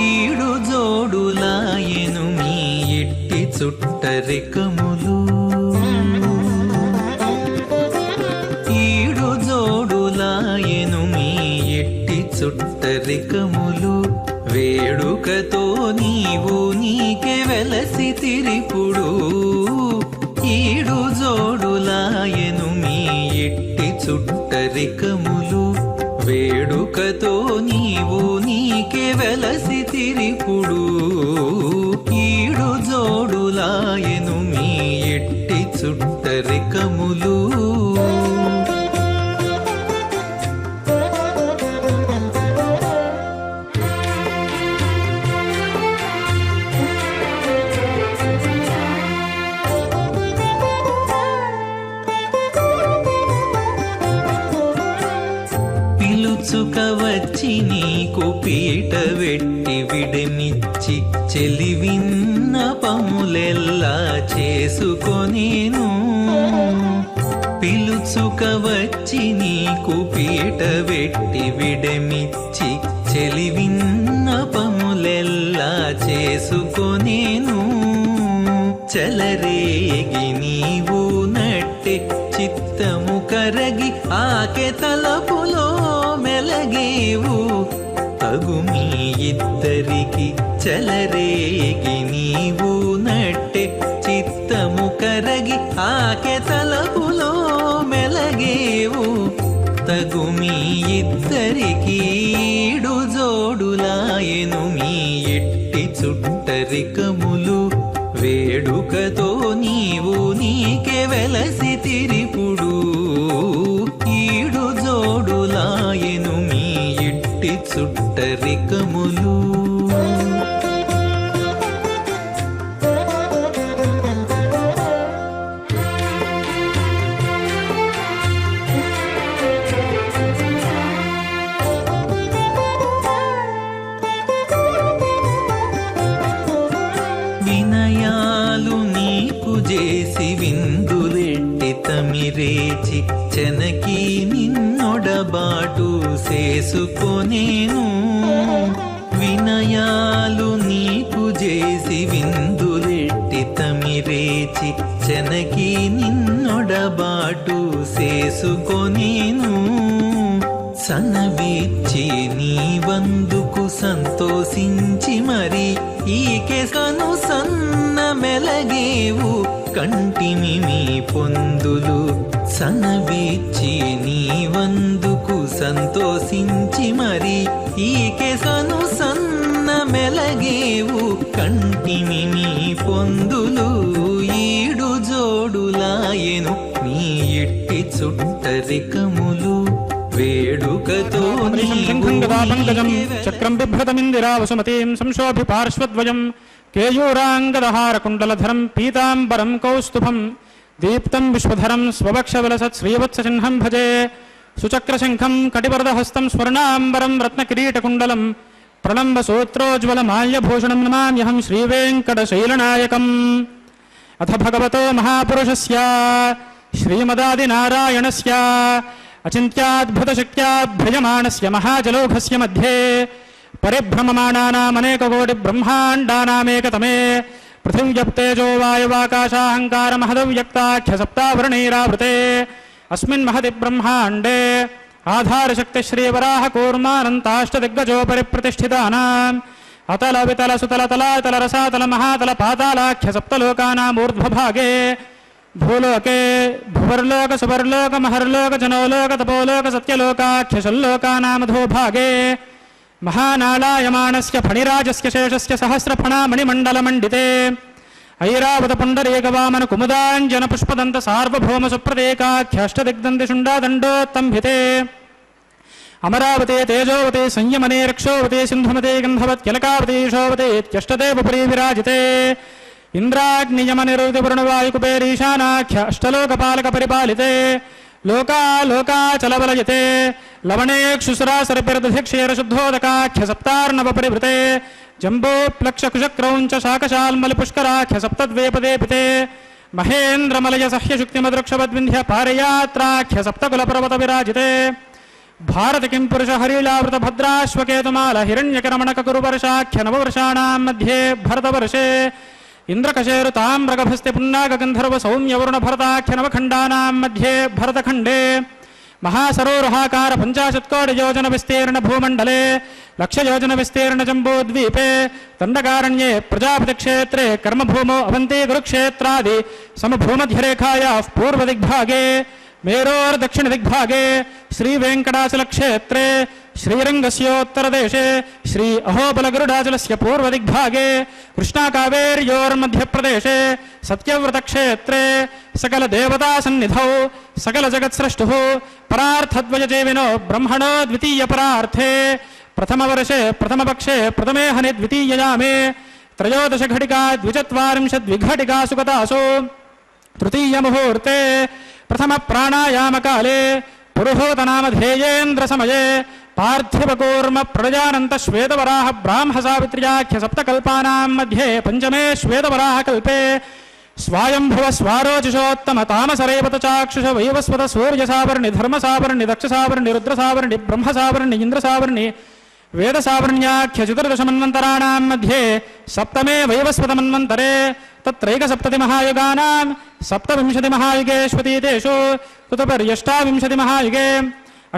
ఈడు జోడులాయెను మీ ఎట్టి చుట్టరికములు ఈడు జోడులాయెను మీ ఎట్టి చుట్టరికములు వేడుకతో నీవు నీకే వెలసి తిరిపుడు ఈడు జోడులాయెను మీ ఎట్టి చుట్టరికములు వేడుకతో నీవు నీకే వెలసి తిరిపుడు ఈడు జోడులాయెను మీ ఎట్టి చుట్ట చుట్టరికములు పిలుచుక వచ్చి నీకు పీట వెట్టి విడమిచ్చి చెలివిన్న పములెల్లా చేసుకొనేను పిలుచుక వచ్చి నీకు పీట వెట్టి విడమిచ్చి చెలివిన్న పములెల్లా చేసుకొనేను చలరేగి నీవు నట్టె చిత్తము కరగి ఆకె తలపులో మెలగేవు తగు మీ ఇద్దరికి చలరేగి నీవు నట్టె చిత్తము కరగి ఆకె తలపులో మెలగేవు తగు మీ ఇద్దరికి ఈడు జోడులాయెను మీ ఎట్టి చుట్టరికములు వేడుకతో నీవు నీకే వెలసి తిరిపుడు ఈడు జోడులాయెను మీ ఇట్టి చుట్టరికములు వినయాలు నీకు చేసి విందులెట్టి తమిరేచి చెనకి నిన్నొడబాటు చేసుకొనేను వినయాలు నీకు చేసి విందులెట్టి తమిరేచి చెనకి నిన్నొడబాటు చేసుకొనేను సనవిచ్చి నీ వందుకు సంతోషించి మరి ఈకె కను సన్న మెలగేవు కంటిని మీ పొందులు సనవిచ్చి నీ వందుకు సంతోషించి మరి ఈకె కను సన్న మెలగేవు కంటిని మీ పొందులు ఈడు జోడులాయెను నీ ఇట్టి చుట్టరికములు వేడుకతో పంకజం చక్రం బిభ్రతమిందిరావసుమతీం సంశోభి పార్శ్వద్వయం కేయూరాంగదహారకుండలధరం పీతాంబరం కౌస్తుభం దీప్తం విశ్వధరం స్వభక్షవలసత్ శ్రీవత్సచిహ్నం భజే సుచక్రశంఖం కటివరదహస్తం స్వర్ణాంబరం రత్నకిరీటకుండలం ప్రళంబ సూత్రోజ్వలమాల్యభూషణం నమామ్యహం శ్రీవేంకటశైలనాయకం అథ భగవతో మహాపురుషస్య శ్రీమదాదినారాయణస్య అచింత్యాద్భుతశక్త్యాభ్రయమాణస్య మహాజలౌఘస్య మధ్యే పరిభ్రమమాణానామనేకకోటిబ్రహ్మాండానామేకతమే పృథివ్యప్తేజో వాయువాకాశాహంకారమహదవ్యక్తాఖ్య సప్తావరణైరావృతే అస్మిన్ మహతి బ్రహ్మాండే ఆధారశక్తిశ్రీవరాహ కూర్మానంతాష్టదిగ్గజోపరి ప్రతిష్ఠితానాం అతల వితల సుతల తలాతల రసాతల మహాతల పాతాళాఖ్య సప్తలోకానామూర్ధ్వభాగే భూలోకే భువర్లోక సువర్లోక మహర్లోక జనోలోక తపోలోక సత్యలోకాఖ్యశల్లోకానామధోభాగే మహానాళాయమానస్య ఫణిరాజస్య శేషస్య సహస్రఫణామణిమండలమండితే ఐరావత పుండరీకవామన కుముదాంజన పుష్పదంత సార్వభౌమ సుప్రదేకాఖ్యష్టదిగ్దంతి శుండాదండోత్తంభితే అమరావతే తేజోవతే సంయమనే రక్షోవతే సింధుమతే గంధవత్యలకావతే శోభతే ఇత్యష్టదేవపురీ విరాజితే ఇంద్రాగ్నియమనిరుతివరుణవాయుకుబేరీశానాఖ్య అష్టలోకపాలక పరిపాలితే లోకాలోకాచలబలయతే లవణేక్షుసురాసరిపిరదధిక్షేరశుద్ధోదకాఖ్య సప్తార్ణవ పరివృతే జంబోప్లక్షకుశక్రౌంచ శాకశాల్మలిపుష్కరాఖ్య సప్తద్వేపదేపితే మహేంద్రమలయ సహ్యశుక్తిమదృక్షవద్వింధ్య పారయాత్రాఖ్య సప్తకులపర్వత విరాజితే భారత కిం పురుష హరిలావృత భద్రాశ్వకేతుమాల హిరణ్యకరమణక కురువర్షాఖ్య నవవర్షాణాం మధ్యే భరతవర్షే ఇంద్రకశేరు తామ్రగభస్తి పున్నాగంధర్వ సౌమ్యవరుణ భరతాఖ్య నవఖండానాం మధ్యే భరతఖండే మహాసరోరుహాకార 50 కోటి యోజన విస్తీర్ణ భూమండలే 1,00,000 యోజన విస్తీర్ణ జంబూద్వీపే దండకారణ్యే ప్రజాపతి క్షేత్రే కర్మభూమో అవంతి కురుక్షేత్రాది సమభూమధ్యరేఖాయాః పూర్వదిగ్భాగే మేరోర్దక్షిణదిగ్భాగే శ్రీవేంకటాచలక్షేత్రే श्रीरङ्गस्योत्तरदेशे श्री अहोबलगरुडाचलस्य पूर्वदिग्भागे कृष्णाकावेर्योर्मध्यप्रदेशे सत्यव्रतक्षेत्रे सकलदेवतासन्निधौ सकलजगत्स्रष्टुः परार्थद्वयजेविनो ब्रह्मणो द्वितीयपरार्थे प्रथमवर्षे प्रथमपक्षे प्रथमे हनि द्वितीययामे त्रयोदशघटिका द्विचत्वारिंशद्विघटिकासु गतासु तृतीयमुहूर्ते प्रथमप्राणायामकाले पुरुहूतनामधेयेन्द्रसमये पार्थिवकूर्म प्रजानन्तश्वेतवराह ब्राह्मसावित्र्याख्य सप्तकल्पानां मध्ये पञ्चमे श्वेतवराहकल्पे स्वायम्भुव स्वारोचिषोत्तम तामसरेवत चाक्षुष वैवस्वत सूर्यसावर्णि धर्मसावर्णि दक्षसावर्णि रुद्रसावर्णि ब्रह्मसावर्णि इन्द्रसावर्णि वेदसावर्ण्याख्य चतुर्दशमन्वन्तराणां मध्ये सप्तमे वैवस्वतमन्वन्तरे तत्रैकसप्ततिमहायुगानां सप्तविंशतिमहायुगेष्वतीतेषु ततपर्यष्टाविंशतिमहायुगे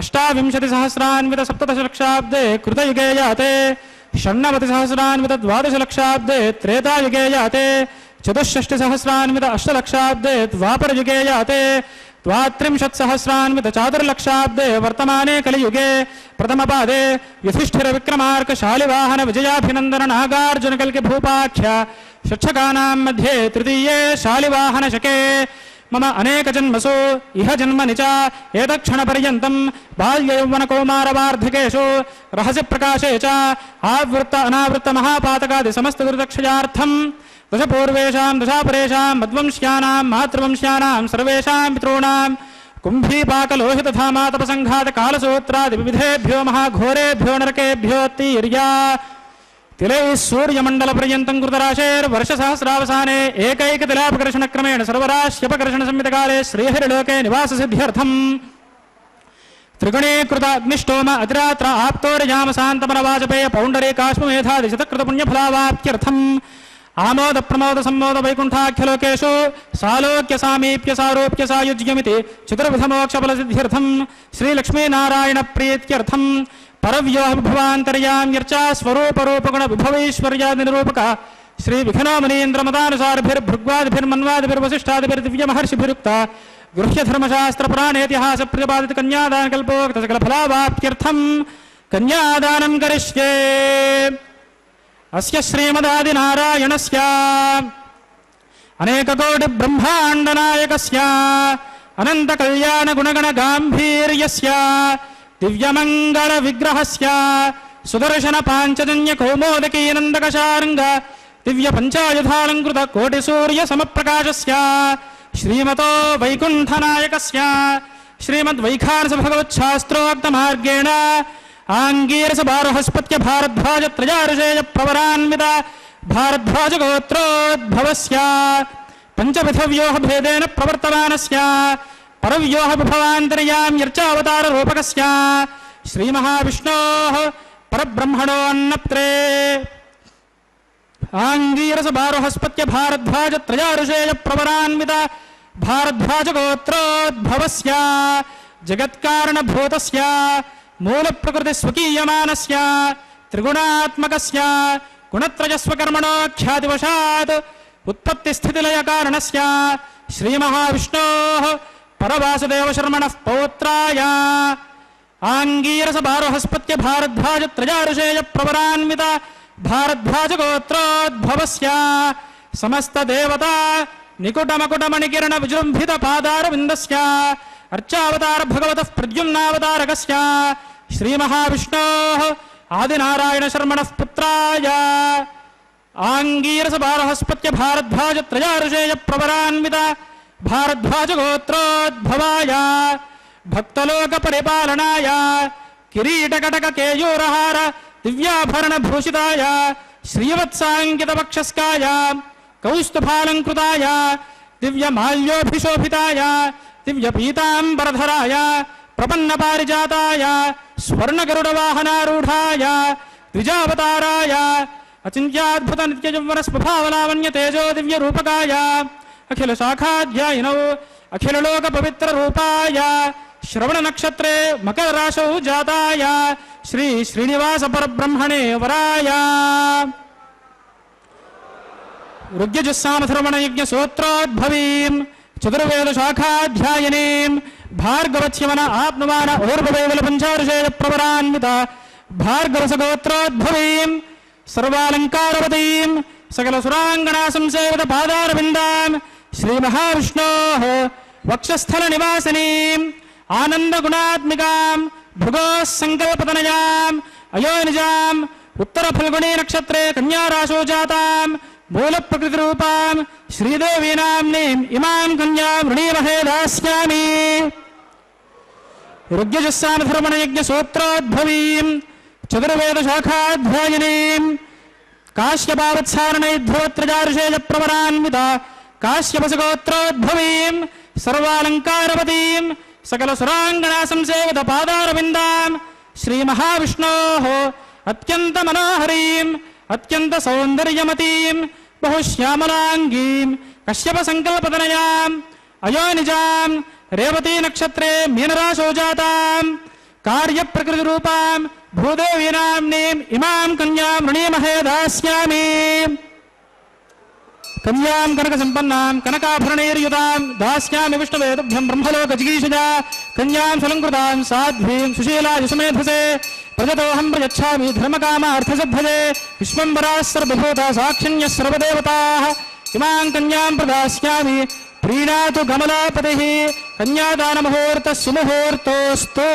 अष्टाविंशतिसहस्रान्वितसप्तदशलक्षाब्दे कृतयुगे याते षण्णवतिसहस्रान्वितद्वादशलक्षाब्दे त्रेतायुगे याते चतुष्षष्टिसहस्रान्वित अष्टलक्षाब्दे द्वापरयुगे याते द्वात्रिंशत्सहस्रान्वित चातुर्लक्षाब्दे वर्तमाने कलियुगे प्रथमपादे युधिष्ठिरविक्रमार्क शालिवाहन विजयाभिनन्दन नागार्जुनकल्कि भूपाख्य शिक्षकानां मध्ये तृतीये शालिवाहनशके मम अनेकजन्मसु इह जन्मनि च एतत्क्षणपर्यन्तं बाल्ययौवनकौमारवार्धकेषु रहस्यप्रकाशे च आवृत्त अनावृत्त महापातकादि समस्तदुर्दक्षयार्थं दशपूर्वेषां दशापरेषां मद्वंश्यानां मातृवंश्यानां सर्वेषां पितॄणां कुम्भीपाकलोहितधामातपसङ्घातकालसूत्रादिविविधेभ्यो महाघोरेभ्यो नरकेभ्योत्तीर्या तिलैः सूर्यमण्डलपर्यन्तं कृतराशेर्वर्षसहस्रावसाने एकैकतिलापकर्षणक्रमेण सर्वराश्यपकर्षणसंहितकाले श्रीहरिलोके निवाससिद्ध्यर्थम् त्रिगुणीकृताग्निष्टोम अतिरात्र आप्तोर्यामशान्तमनवाजपेय पौण्डरीकाश्वमेधादिशतकृतपुण्यफलावाप्त्यर्थम् आमोद प्रमोद सम्मोद वैकुण्ठाख्यलोकेषु सालोक्य सामीप्य सारोप्य सायुज्यमिति चतुर्विधमोक्षफलसिद्ध्यर्थम् श्रीलक्ष्मीनारायण प्रीत्यर्थम् परव्योह विभवान्तर्याम्यर्चा स्वरूपरूपगुण विभवैश्वर्यादिनिरूपक श्री विघ्नोमनीन्द्रमतानुसारभिर्भृग्वादिभिर्मन्वादिभिर्वसिष्ठादिभिर्दिव्यमहर्षिभिरुक्त गृह्यधर्मशास्त्र पुराणेतिहास प्रतिपादित कन्यादानकल्पोक्तसकलफलावाप्त्यर्थं कन्यादानं करिष्ये अस्य श्रीमदादिनारायणस्य अनेककोटिब्रह्माण्डनायकस्य अनन्तकल्याणगुणगणगाम्भीर्यस्य दिव्यमङ्गलविग्रहस्य सुदर्शनपाञ्चजन्यकौमोदकीनन्दकशार्ङ्ग दिव्यपञ्चायुधालङ्कृत कोटिसूर्यसमप्रकाशस्य श्रीमतो वैकुण्ठनायकस्य श्रीमद्वैखानसभगवच्छास्त्रोक्तमार्गेण आङ्गीरसबारहस्पत्य भारद्वाजत्रयाऋषेय प्रवरान्वित भारद्वाजगोत्रोद्भवस्य पञ्चविधव्योहभेदेन प्रवर्तमानस्य परव्योह विभवान्तर्याम्यर्चावताररूपकस्य श्रीमहाविष्णोः परब्रह्मणोऽन्नत्रे आङ्गीरसबारहस्पत्य भारद्वाजत्रयाऋषेय प्रवरान्वित भारद्वाजगोत्रोद्भवस्य जगत्कारणभूतस्य मूलप्रकृतिस्वकीयमानस्य त्रिगुणात्मकस्य गुणत्रयस्वकर्मणोऽख्यादिवशात् उत्पत्तिस्थितिलयकारणस्य श्रीमहाविष्णोः परवासुदेवशर्मणः पौत्राय आङ्गीरसबारहस्पत्य भारद्वाजत्रयाऋषेय प्रवरान्वित भारद्वाजगोत्रोद्भवस्य समस्तदेवता निकुटमकुटमणिकिरण विजृम्भित पादारविन्दस्य अर्चावतार भगवतः प्रद्युम्नावतारकस्य श्रीमहाविष्णोः आदिनारायणशर्मणः पुत्राय आङ्गीरसबारहस्पत्य भारद्वाजत्रयाऋषेय प्रवरान्वित भारद्वाजगोत्रोद्भवाय भक्तलोकपरिपालनाय किरीटकटककेयूरहार दिव्याभरणभूषिताय श्रीवत्साङ्कितवक्षस्काय कौस्तुभालङ्कृताय दिव्यमाल्योभिशोभिताय दिव्यपीताम्बरधराय प्रपन्नपारिजाताय स्वर्णगरुडवाहनारूढाय द्विजावताराय अचिन्त्याद्भुतनित्ययौवनस्वभावलावण्यतेजो दिव्यरूपकाय अखिलशाखाध्यायिनौ अखिललोकपवित्ररूपाय श्रवणनक्षत्रे मकरराशौ जाताय श्री श्रीनिवासपरब्रह्मणे वराय ऋग्यजुस्सामधर्मणयज्ञसूत्रोद्भवीं चतुर्वेदशाखाध्यायिनीं భార్గవత్యమన ఆప్నుమాన ఊర్వవేవల పంచారుషేయ ప్రవరాన్విత భార్గవసగోత్రోద్భవీం సర్వాలంకారవతీం సకల సురాంగణా సంసేవిత పాదారవిందాం శ్రీ మహావిష్ణోః వక్షస్థల నివాసినీం ఆనందగుణాత్మికాం భృగోః సంకల్పతనయాం అయోనిజాం ఉత్తర ఫల్గుణీ నక్షత్రే కన్యారాశో జాతాం మూల ప్రకృతి రూపాం శ్రీదేవీ నామ్నీం ఇమాం కన్యాం వృణీమహే దాస్యామి ఋగ్యజస్సానధర్మణయజ్ఞ సూత్రోద్భవీం చతుర్వేద శాఖాధ్యాయినీం కాశ్యపావత్సారణైధ్రువత్రజారుషేయ ప్రవరాన్విత కాశ్యపసగోత్రోద్భవీం సర్వాలంకారవతీం సకల సురాంగణా సంసేవిత పాదారవిందాం శ్రీ మహావిష్ణోః అత్యంత మనోహరీం అత్యంత సౌందర్యమతీం బహుశ్యామలాంగీం కశ్యప సంకల్పతనయాం అయోనిజాం రేవతీ నక్షత్రే మీనరాశో జాతాం కార్యప్రకృతి రూపాం భూదేవీ నామ్నీం ఇమాం కన్యాం వృణీమహే దాస్యామి కన్యాం కనక సంపన్నాం కనకాభరణైర్యుతాం దాస్యామి విష్ణువేతుభ్యం బ్రహ్మలోక జిగీషజా కన్యాం సులంకృతాం సాధ్వీం సుశీలా యశమేధసే ప్రజతోహం ప్రయచ్ఛామి ధర్మకామ అర్థసిద్ధయే విశ్వంబరాः సర్వభూతా సాక్షిణ్యः సర్వదేవతాः ఇమాం కన్యాం ప్రదాస్యామి ప్రీణాతు కమలాపతిః కన్యాదానముహూర్తः సుముహూర్తోస్తు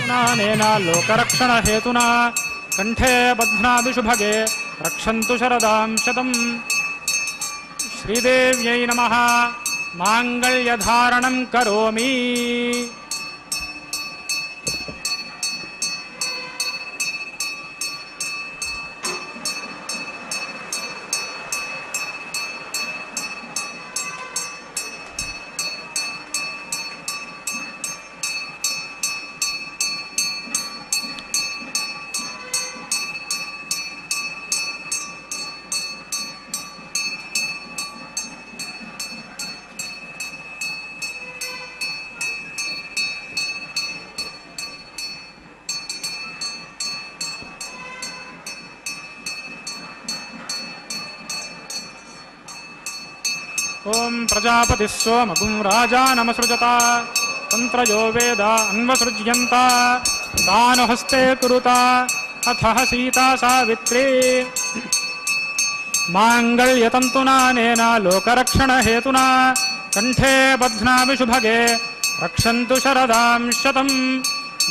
नानेना लोकरक्षणहेतुना कंठे बध्नामि शुभगे रक्षन्तु शरदां शतम्। श्रीदेव्यै नमः। माङ्गल्यधारणं करोमि। ओं प्रजापतिः सोमगुं राजानमसृजता तन्त्रयो वेदा अन्वसृज्यन्ता तानु हस्ते कुरुता अथः सीता सावित्री। माङ्गल्यतन्तुना नेना लोकरक्षणहेतुना कंठे बध्नामि शुभगे रक्षन्तु शरदां शतम्।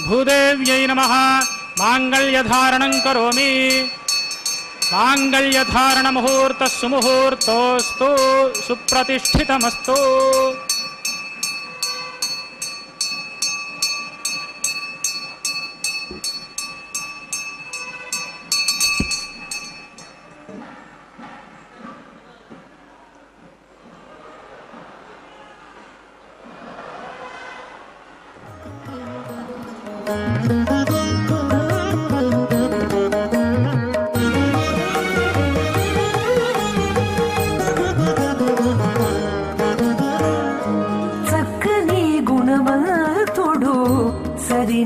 भूदेव्यै नमः। माङ्गल्यधारणं करोमि। माङ्गल्यधारणमुहूर्तः सुमुहूर्तोऽस्तु सुप्रतिष्ठितमस्तु।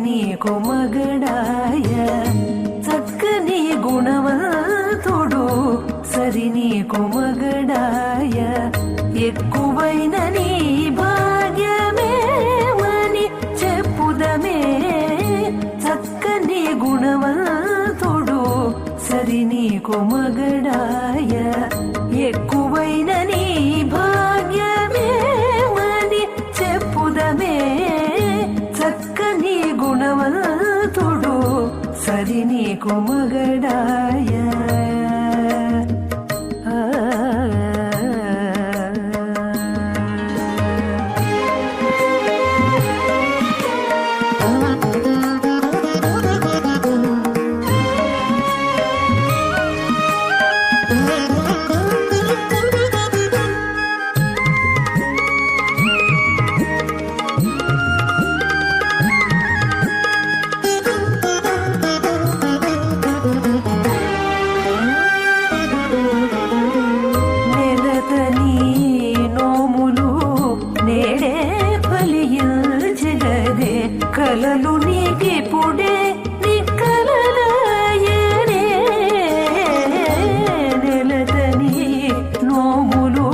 నీకు మగడాయ చక్కని గుణవంతుడు సరి నీకు మగడాయ ఎక్కువైన నీ భాగ్యమేమని చెప్పుదమే చక్కని గుణవంతుడు సరి నీకు మగడాయ ఎక్కువైన నీ భాగ్యమేమని చెప్పుదమే చక్కని గుణవంతుడు సరి నీకు మగడాయ కలలు నీకిప్పుడే నిక్కలలాయనే నెలతని నోములు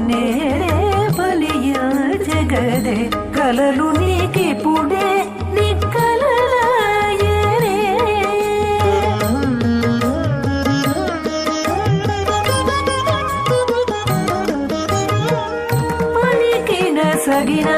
నేడే ఫలించగదే కలలు నీకిప్పుడే నిక్కలలాయనే పలికిన సగినా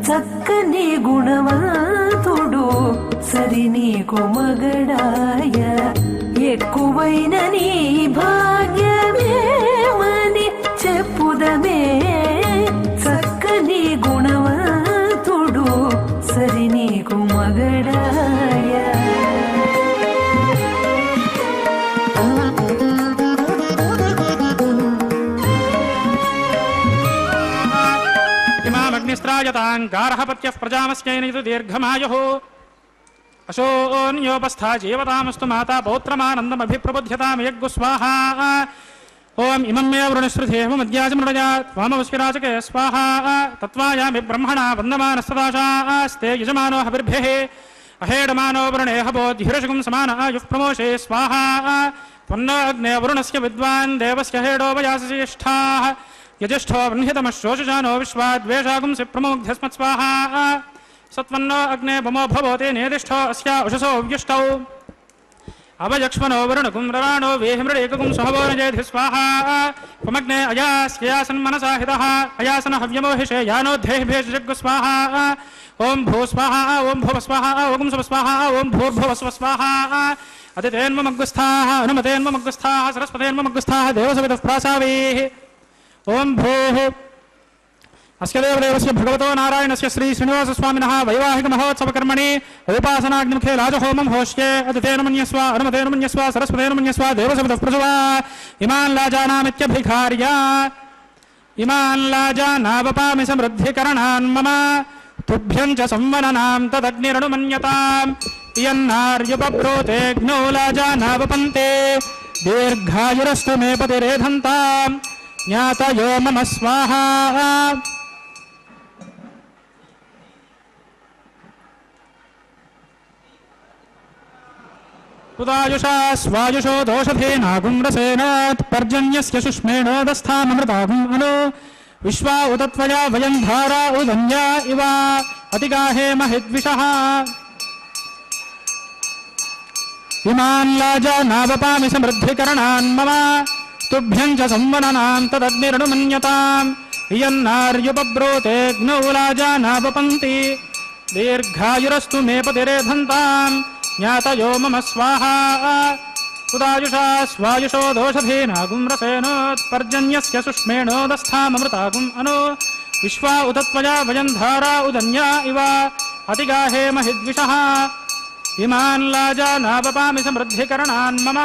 చక్కని గుణవంతుడు సరి నీకు మగడాయ ఎక్కువైన నీ భాగ్యమేమని చెప్పుదమే చక్కని గుణవంతుడు సరి నీకు మగడాయ अग्निस्त्रायताङ्गारः प्रजामस्यैनयतु दीर्घमायुः अशोन्योपस्था जीवतामस्तु माता पौत्रमानन्दमभिप्रबुध्यतां यज्ञ स्वाहा ओम इमं मे वरुणश्रुधेमद्याजमृडया त्वामवस्विराजके स्वाहा तत्त्वायामि ब्रह्मणा वन्दमानस्तदाशास्ते यजमानो हविर्भ्यः अहेडमानो वरुणे हवोद्धिरशकुं समान आयुः प्रमोषे स्वाहा त्वन्नो अग्ने वरुणस्य विद्वान् देवस्य हेडो वयासश्रेष्ठाः यजिष्ठो बृंहितमश्रोषजानो विश्वाद्वेषागुंसि प्रमोग्ध्यस्मत् स्वाहा सत्वन्नो अग्ने बमो भवते नेदिष्ठो अस्या उषसो व्युष्टौ अवयक्ष्मनो वरुणकुम्रराणो वेहिमृडेककुं सहवोरजेधि स्वाहा पुमग्ने अयास्यासन्मनसा हितः अयासन हव्यमोहिषे यानोद्धेहिभेषजग्गु स्वाहा ओं भू स्वाहा ओं भुव स्वाहा ओं सुव स्वाहा ओं भूर्भुवस्व स्वाहा अदितेन्मग्गुस्थाः अनुमतेन्मग्गुस्थाः सरस्वतेन्मग्गुस्थाः देवसवितः प्रासावेः ओं भूः अस्य देवदेवस्य भगवतो नारायणस्य श्री श्रीनिवासस्वामिनः वैवाहिक महोत्सवकर्मणि उपासनाग्निमुखे राजहोमं होष्ये अदितेन मन्यस्व अनुमतेन मन्यस्व सरस्वतेन मन्यस्व देवसवितः प्रसवा इमान् लाजानामित्यभिखार्या इमान् लाजानावपामि समृद्धिकरणान् मम तुभ्यं च संवननां तदग्निरनुमन्यताम् इयन्नार्युपब्रूतेऽग्नौ लाजानावपन्ते दीर्घायुरस्तु मे पतिरेधन्ताम् ज्ञातयो मम स्वाहा उदायुषा स्वायुषो दोषधेनागुम्रसेनात्पर्जन्यस्य शुष्मेणोदस्थाममृतागुम् अनु विश्वा उदत्वया वयं धारा उदन्या इव अतिगाहे महिद्विषः इमान् लाजानावपामि समृद्धिकरणान् मम तुभ्यं च संवननां तदग्निरनुमन्यताम् इयन्नार्युपब्रूतेऽग्नौ लाजानावपन्ति दीर्घायुरस्तु मे पतिरेधन्ताम् ज्ञातयो मम स्वाहा उदायुषा स्वायुषो दोषधेनागुम्रसेनोत्पर्जन्यस्य शुष्मेणोदस्थाममृतागुम् अनु विश्वा उदत्वया वयं धारा उदन्या इव अतिगाहे महिद्विषः इमान् लाजानावपामि समृद्धिकरणान् मम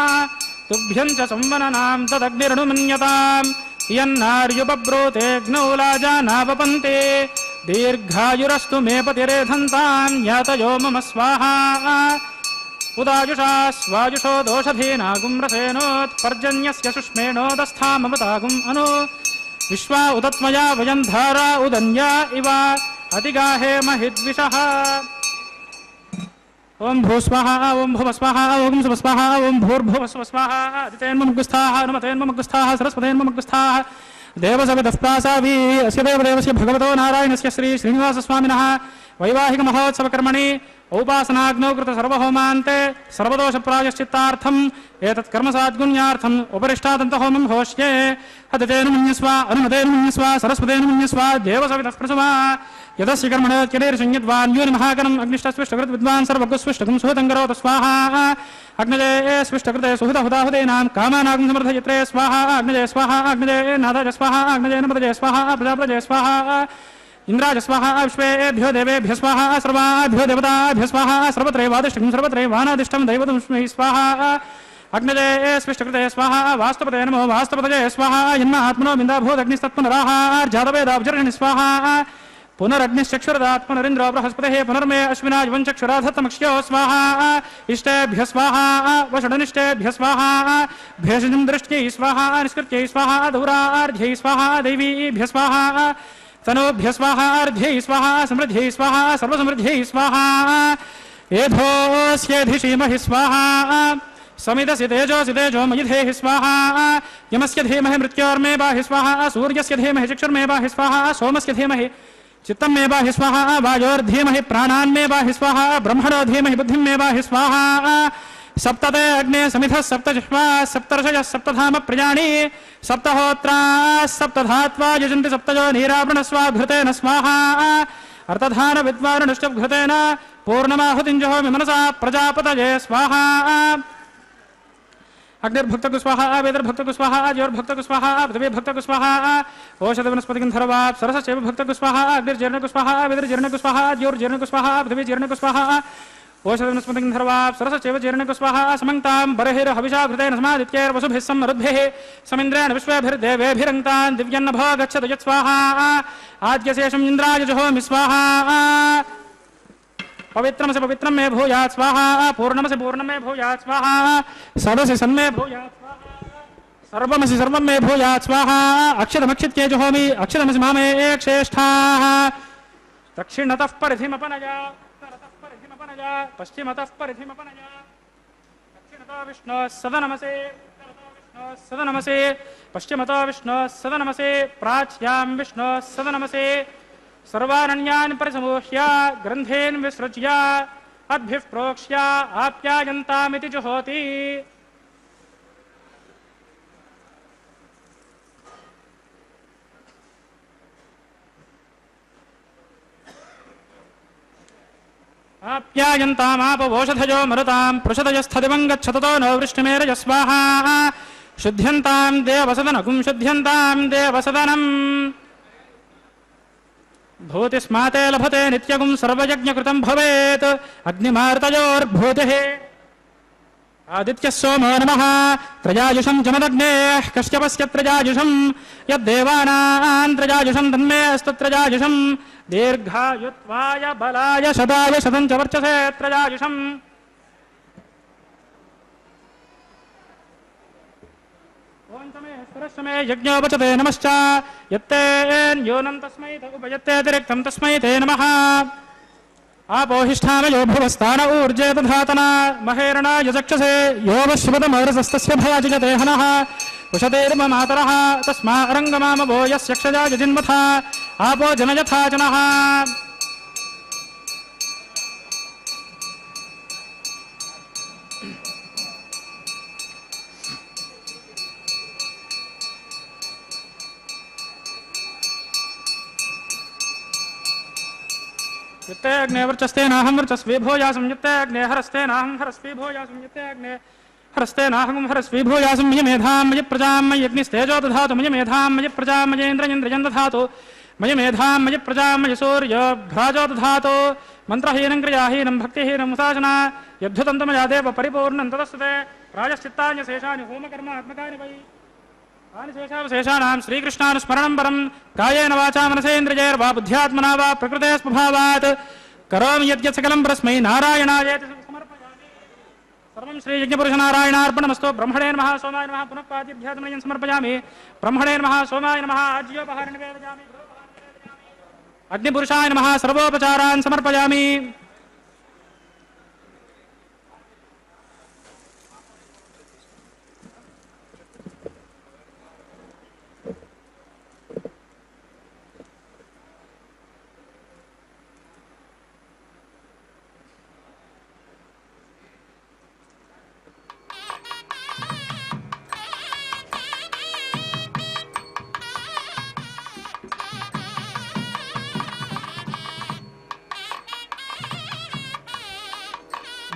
तुभ्यं च संवननां तदग्निरनुमन्यताम् इयन्नार्युपब्रूतेऽग्नौ लाजानावपन्ते दीर्घायुरस्तु मे पतिरेधन्ताम् ज्ञातयो मम स्वाहा उदायुषा स्वायुषो दोषधेनागुम्रसेनोत्पर्जन्यस्य शुष्मेणोदस्थाममृतागुम् अनु विश्वा उदत्मया वयं धारा उदन्या इव अतिगाहे महिद्विषः ओं भूस्वाहा ओं भुवस्वाहा ओं सुवस्वाहा ओं भूर्भुवस्व स्वाहा अदितेन्मग्गुस्थाः अनुमतेन्मग्गुस्थाः सरस्वतेन्मग्गुस्थाः देवसवितः प्रासावी अस्य देवदेवस्य भगवतो नारायणस्य श्री श्रीनिवासस्वामिनः वैवाहिक महोत्सवकर्मणि औपासनाग्नौ कृत सर्वहोमान्ते सर्वदोषप्रायश्चित्तार्थम् एतत् कर्मसाद्गुण्यार्थम् उपरिष्टादन्तहोमं होष्ये अदितेन मन्यस्व अनुमतेन मन्यस्व सरस्वतेन मन्यस्व देवसवितः प्रसवा यदस्य कर्मणोच्यतेर्षण्यद्वान्योनि महाकरम् अग्निष्टस्विष्टकृत विद्वान् सर्वगुस्विष्टकं सुहतं करोतु स्वाहा अग्नजे स्विष्टकृते सुहृदहुदाहुदेनां कामानागं समर्थयत्रे स्वाहा अग्नजे स्वाहा अग्नजे नादाय स्वाहा अग्नजे नमदजे स्वाहा प्रजापतये स्वाहा इंद्राज स्वाहा विश्वेभ्यो देवेभ्यो स्वाहा सर्वाभ्यो देवताभ्यो स्वाहा सर्वत्रैवादिष्टं सर्वत्रैवानादिष्टं दैवतमस्मै स्वाहा अग्नजे स्विष्टकृते स्वाहा वास्तुपते नमो वास्तुपतये स्वाहा यन्म आत्मनो बिन्दाभूतग्निस्तत्पुनराहार्जातवेदाब्जर्गणि स्वाहा पुनरग्निश्चक्षुरदात् पुनरिन्द्रो बृहस्पतिः पुनर्मे अश्विना युवञ्चक्षुराधत्तमक्ष्यो स्वाहा इष्टेभ्य स्वाहा वषडनिष्टेभ्य स्वाहा भेषजं दृष्ट्यै स्वाहा निष्कृत्यै स्वाहा दूरार्ध्यै स्वाहा दैवीभ्य स्वाहा तनोभ्य स्वाहा अर्ध्यै स्वाहा समृद्ध्यै स्वाहा सर्वसमृद्ध्यै स्वाहा एधोऽस्येधिषीमहि स्वाहा समिदसि तेजोसि तेजोमयिधेहि स्वाहा यमस्य धीमहि मृत्योर्मे बाहि स्वाहा सूर्यस्य धीमहि चक्षुर्मे बाहि स्वाहा सोमस्य धीमहि चित्तं मे बाहि स्वाहा वायोर्धीमहि प्राणान् मे बाहि स्वाहा ब्रह्मणो धीमहि बुद्धिं मे बाहि स्वाहा सप्तते अग्ने समिधः सप्तजिह्वा सप्तर्षयः सप्तधाम प्रियाणि सप्तहोत्राः सप्तधात्वा यजन्ति सप्तजो नीरावृणस्वाघृतेन स्वाहा अर्थधान विद्वारुणश्चघृतेन पूर्णमाहुतिं जहोमि मनसा प्रजापतये स्वाहा अग्निर्भक्तकु स्वाहा वेदर्भक्तकु स्वाहा ज्योर्भक्तकु स्वाहा पृथिवीर्भक्तकु स्वाहा ओषधवनस्पतिगन्धर्वाप् सरसश्चैव भक्तकु स्वाहा अग्निर्जीर्णकु स्वाहा वेदर्जीर्णकु स्वाहा ज्योर्जीर्णकु स्वाहा पृथिवीजीर्णकु स्वाहा ओषधवनस्पतिगन्धर्वाप् सरसश्चैव जीर्णकु स्वाहा समङ्क्तां बर्हिर्हविषा घृतेन समादित्यैर्वसुभिः समरुद्भिः समिन्द्रेण विश्वेभिर्देवेभिरङ्क्तान् दिव्यन्नभो गच्छतु यत् स्वाहा आद्यशेषम् इन्द्राय जुहोमि स्वाहा पवित्रमसि पवित्रं मे भूयात् स्वाहा पूर्णमसि पूर्णं मे भूयात् स्वाहा सदसि सन्मे भूयात् स्वाहा सर्वमसि सर्वं मे भूयात् स्वाहा अक्षतमक्षित्ये जुहोमि अक्षतमसि मामे श्रेष्ठाः दक्षिणतः परिधिमपनया उत्तरतः परिधिमपनया पश्चिमतः परिधिमपनया दक्षिणतो विष्णोः सदनमसे सदनमसे पश्चिमतो विष्णोः सदनमसे प्राच्यां विष्णोः सदनमसे सर्वारण्यान् परिसमूह्य ग्रन्थेन विसृज्य अद्भिः प्रोक्ष्य आप्यायन्तामिति जुहोति आप्यायन्तामापवोषधयो मरुतां पृषदयस्थदिवं गच्छततो नो वृष्टिमेरय स्वाहा शुद्ध्यन्तां देवसदनकुं शुद्ध्यन्तां देवसदनम् भूतिस्माते लभते नित्यगुं सर्वयज्ञकृतं भवेत् अग्निमार्तयोर्भूतिः आदित्यः सोमो नमः त्रयायुषं जमदग्नेः कश्यपस्य त्रयायुषं यद्देवानां त्रयायुषं तन्मे अस्तत्रयायुषं दीर्घायुत्वाय बलाय शताय शतं च वर्चसे त्रयायुषम् मे यज्ञोपचते नमश्च यत्तेन्योनं तस्मै उपयत्तेऽतिरिक्तं तस्मै ते नमः आपोहिष्ठामयो भुवस्तान ऊर्जे दधातना महेरणा यजक्षसे यो वश्वतमरसस्तस्य भयाजिजते हनः कुशतेर्म मातरः तस्मा अरङ्गमामवो यस्यक्षजा यजिन्मथा आपो जनयथा जनः यत्ते अग्ने वर्चस्तेनाहं वर्चस्वी भूयासं यत्ते अग्ने हरस्तेनाहं हरस्वी भूयासं यत्ते अग्ने हरस्तेनाहं हरस्वी भूयासं मयि मेधां मयि प्रजां मयि अग्निस्तेजो दधातु मयि मेधां मयि प्रजां मयेन्द्रयन्द्रयं दधातु मयि मेधां मयि प्रजां मयि सूर्यभ्राजो दधातु मन्त्रहीनं क्रियाहीनं भक्तिहीनं मुसासना यद्धुतं तमया देव परिपूर्णं तदस्तुते प्रायश्चित्तानि शेषानि होमकर्मात्मकानि वै तानि शेषावशेषाणां श्रीकृष्णानुस्मरणं परं कायेन वाचा मनसेन्द्रियैर्वा बुद्ध्यात्मना वा प्रकृते स्वभावात् करोमि यद्यत् सकलं परस्मै नारायणायेति समर्पयामि सर्वं श्रीयज्ञपुरुषनारायणार्पणमस्तु ब्रह्मणे नमः सोमाय नमः पुनः पातिभ्यात्मनयं समर्पयामि ब्रह्मणे नमः सोमाय नमः आज्योपहारं निवेदयामि अग्निपुरुषाय नमः सर्वोपचारान् समर्पयामि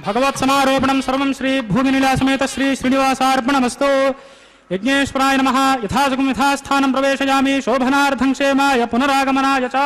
भगवत्समारोपणं सर्वं श्री भूमिनीलासमेत श्री श्रीनिवासार्पणमस्तु यज्ञेश्वराय नमः यथासुखं यथास्थानं प्रवेशयामि शोभनार्थं क्षेमाय पुनरागमनाय च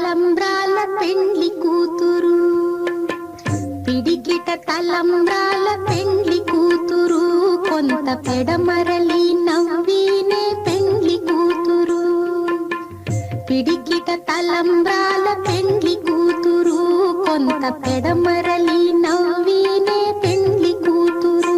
తలంబ్రాల పెండ్లి కూతురు, పిడికిట తలంబ్రాల పెండ్లి కూతురు, కొంత పెడమరలి నవ్వినే పెండ్లి కూతురు. పిడికిట తలంబ్రాల పెండ్లి కూతురు, కొంత పెడమరలి నవ్వినే పెండ్లి కూతురు.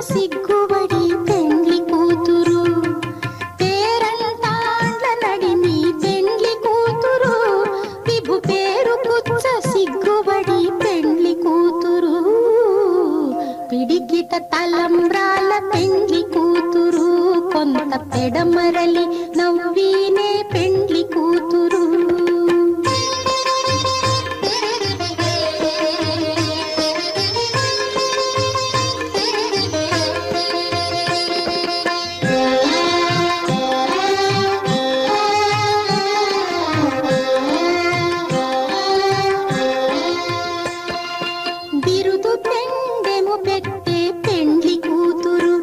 సిగ్గుబడి పెండ్లి కూతురు, పేరంటాండ్ల నడిమి పెండ్లి కూతురు, విభు పేరు పుచ్చ సిగ్గుబడి పెండ్లి కూతురు. పిడికిట తలంబ్రాల పెండ్లి కూతురు, కొంత పెడమరలి నవ్వినే పెండ్లి కూతురు. బిరుదు పెండెము పెట్టే పెండ్లి కూతురు,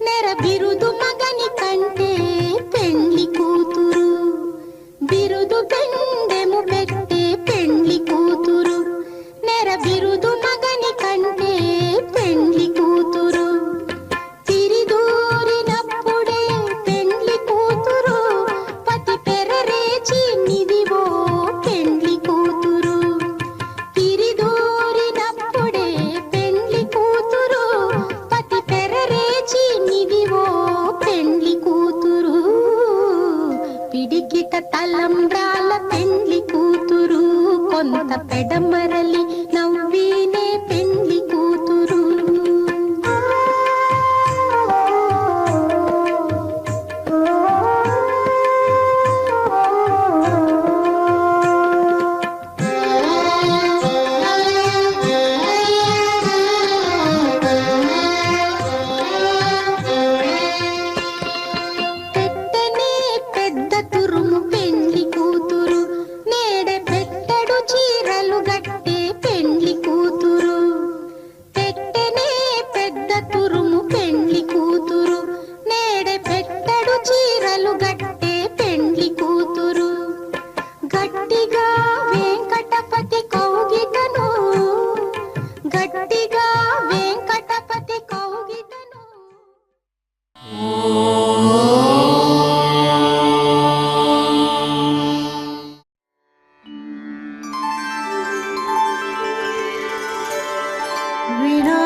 నెర బిరుదు మగని కంటే పెండ్లి కూతురు. బిరుదు పెండెము పెట్టే పెండ్లి కూతురు, నెర బిరుదు మగని కంటే పెండ్లి కూతురు. తిరిదూరినప్పుడే పెండ్లి కూతురు, పతి పెరరేచి నిదివో పెండ్లి కూతురు. తిరిదూరినప్పుడే పెండ్లి కూతురు, పతి పెరరేచి నిదివో పెండ్లి కూతురు. పిడికిట తలంబ్రాల పెండ్లి కూతురు, కొంత పెడమరలి నవ్వినే పెండ్లి కూతురు. పెట్టనే పెద్ద తురుము పెండ్లి కూతురు, నేడే పెట్టడు చీరలు గట్టే పెండ్లి కూతురు. పెట్టనే పెద్ద తురుము పెండ్లి కూతురు, నేడే పెట్టడు చీరలు గట్టే పెండ్లి కూతురు. గట్టిగా వెంకటపతి కౌగిటను, గట్టిగా వెంకటపతి కౌగిటను. विना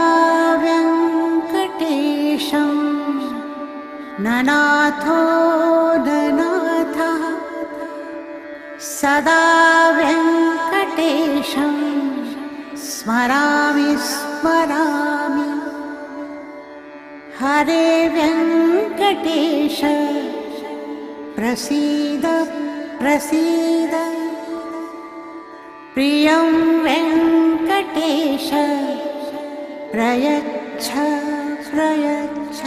वेङ्कटेशं ननाथो ननाथः, सदा वेङ्कटेशं स्मरामि स्मरामि. हरे वेङ्कटेश प्रसीद प्रसीद, प्रियं वेङ्कटेश प्रयच्छ प्रयच्छ.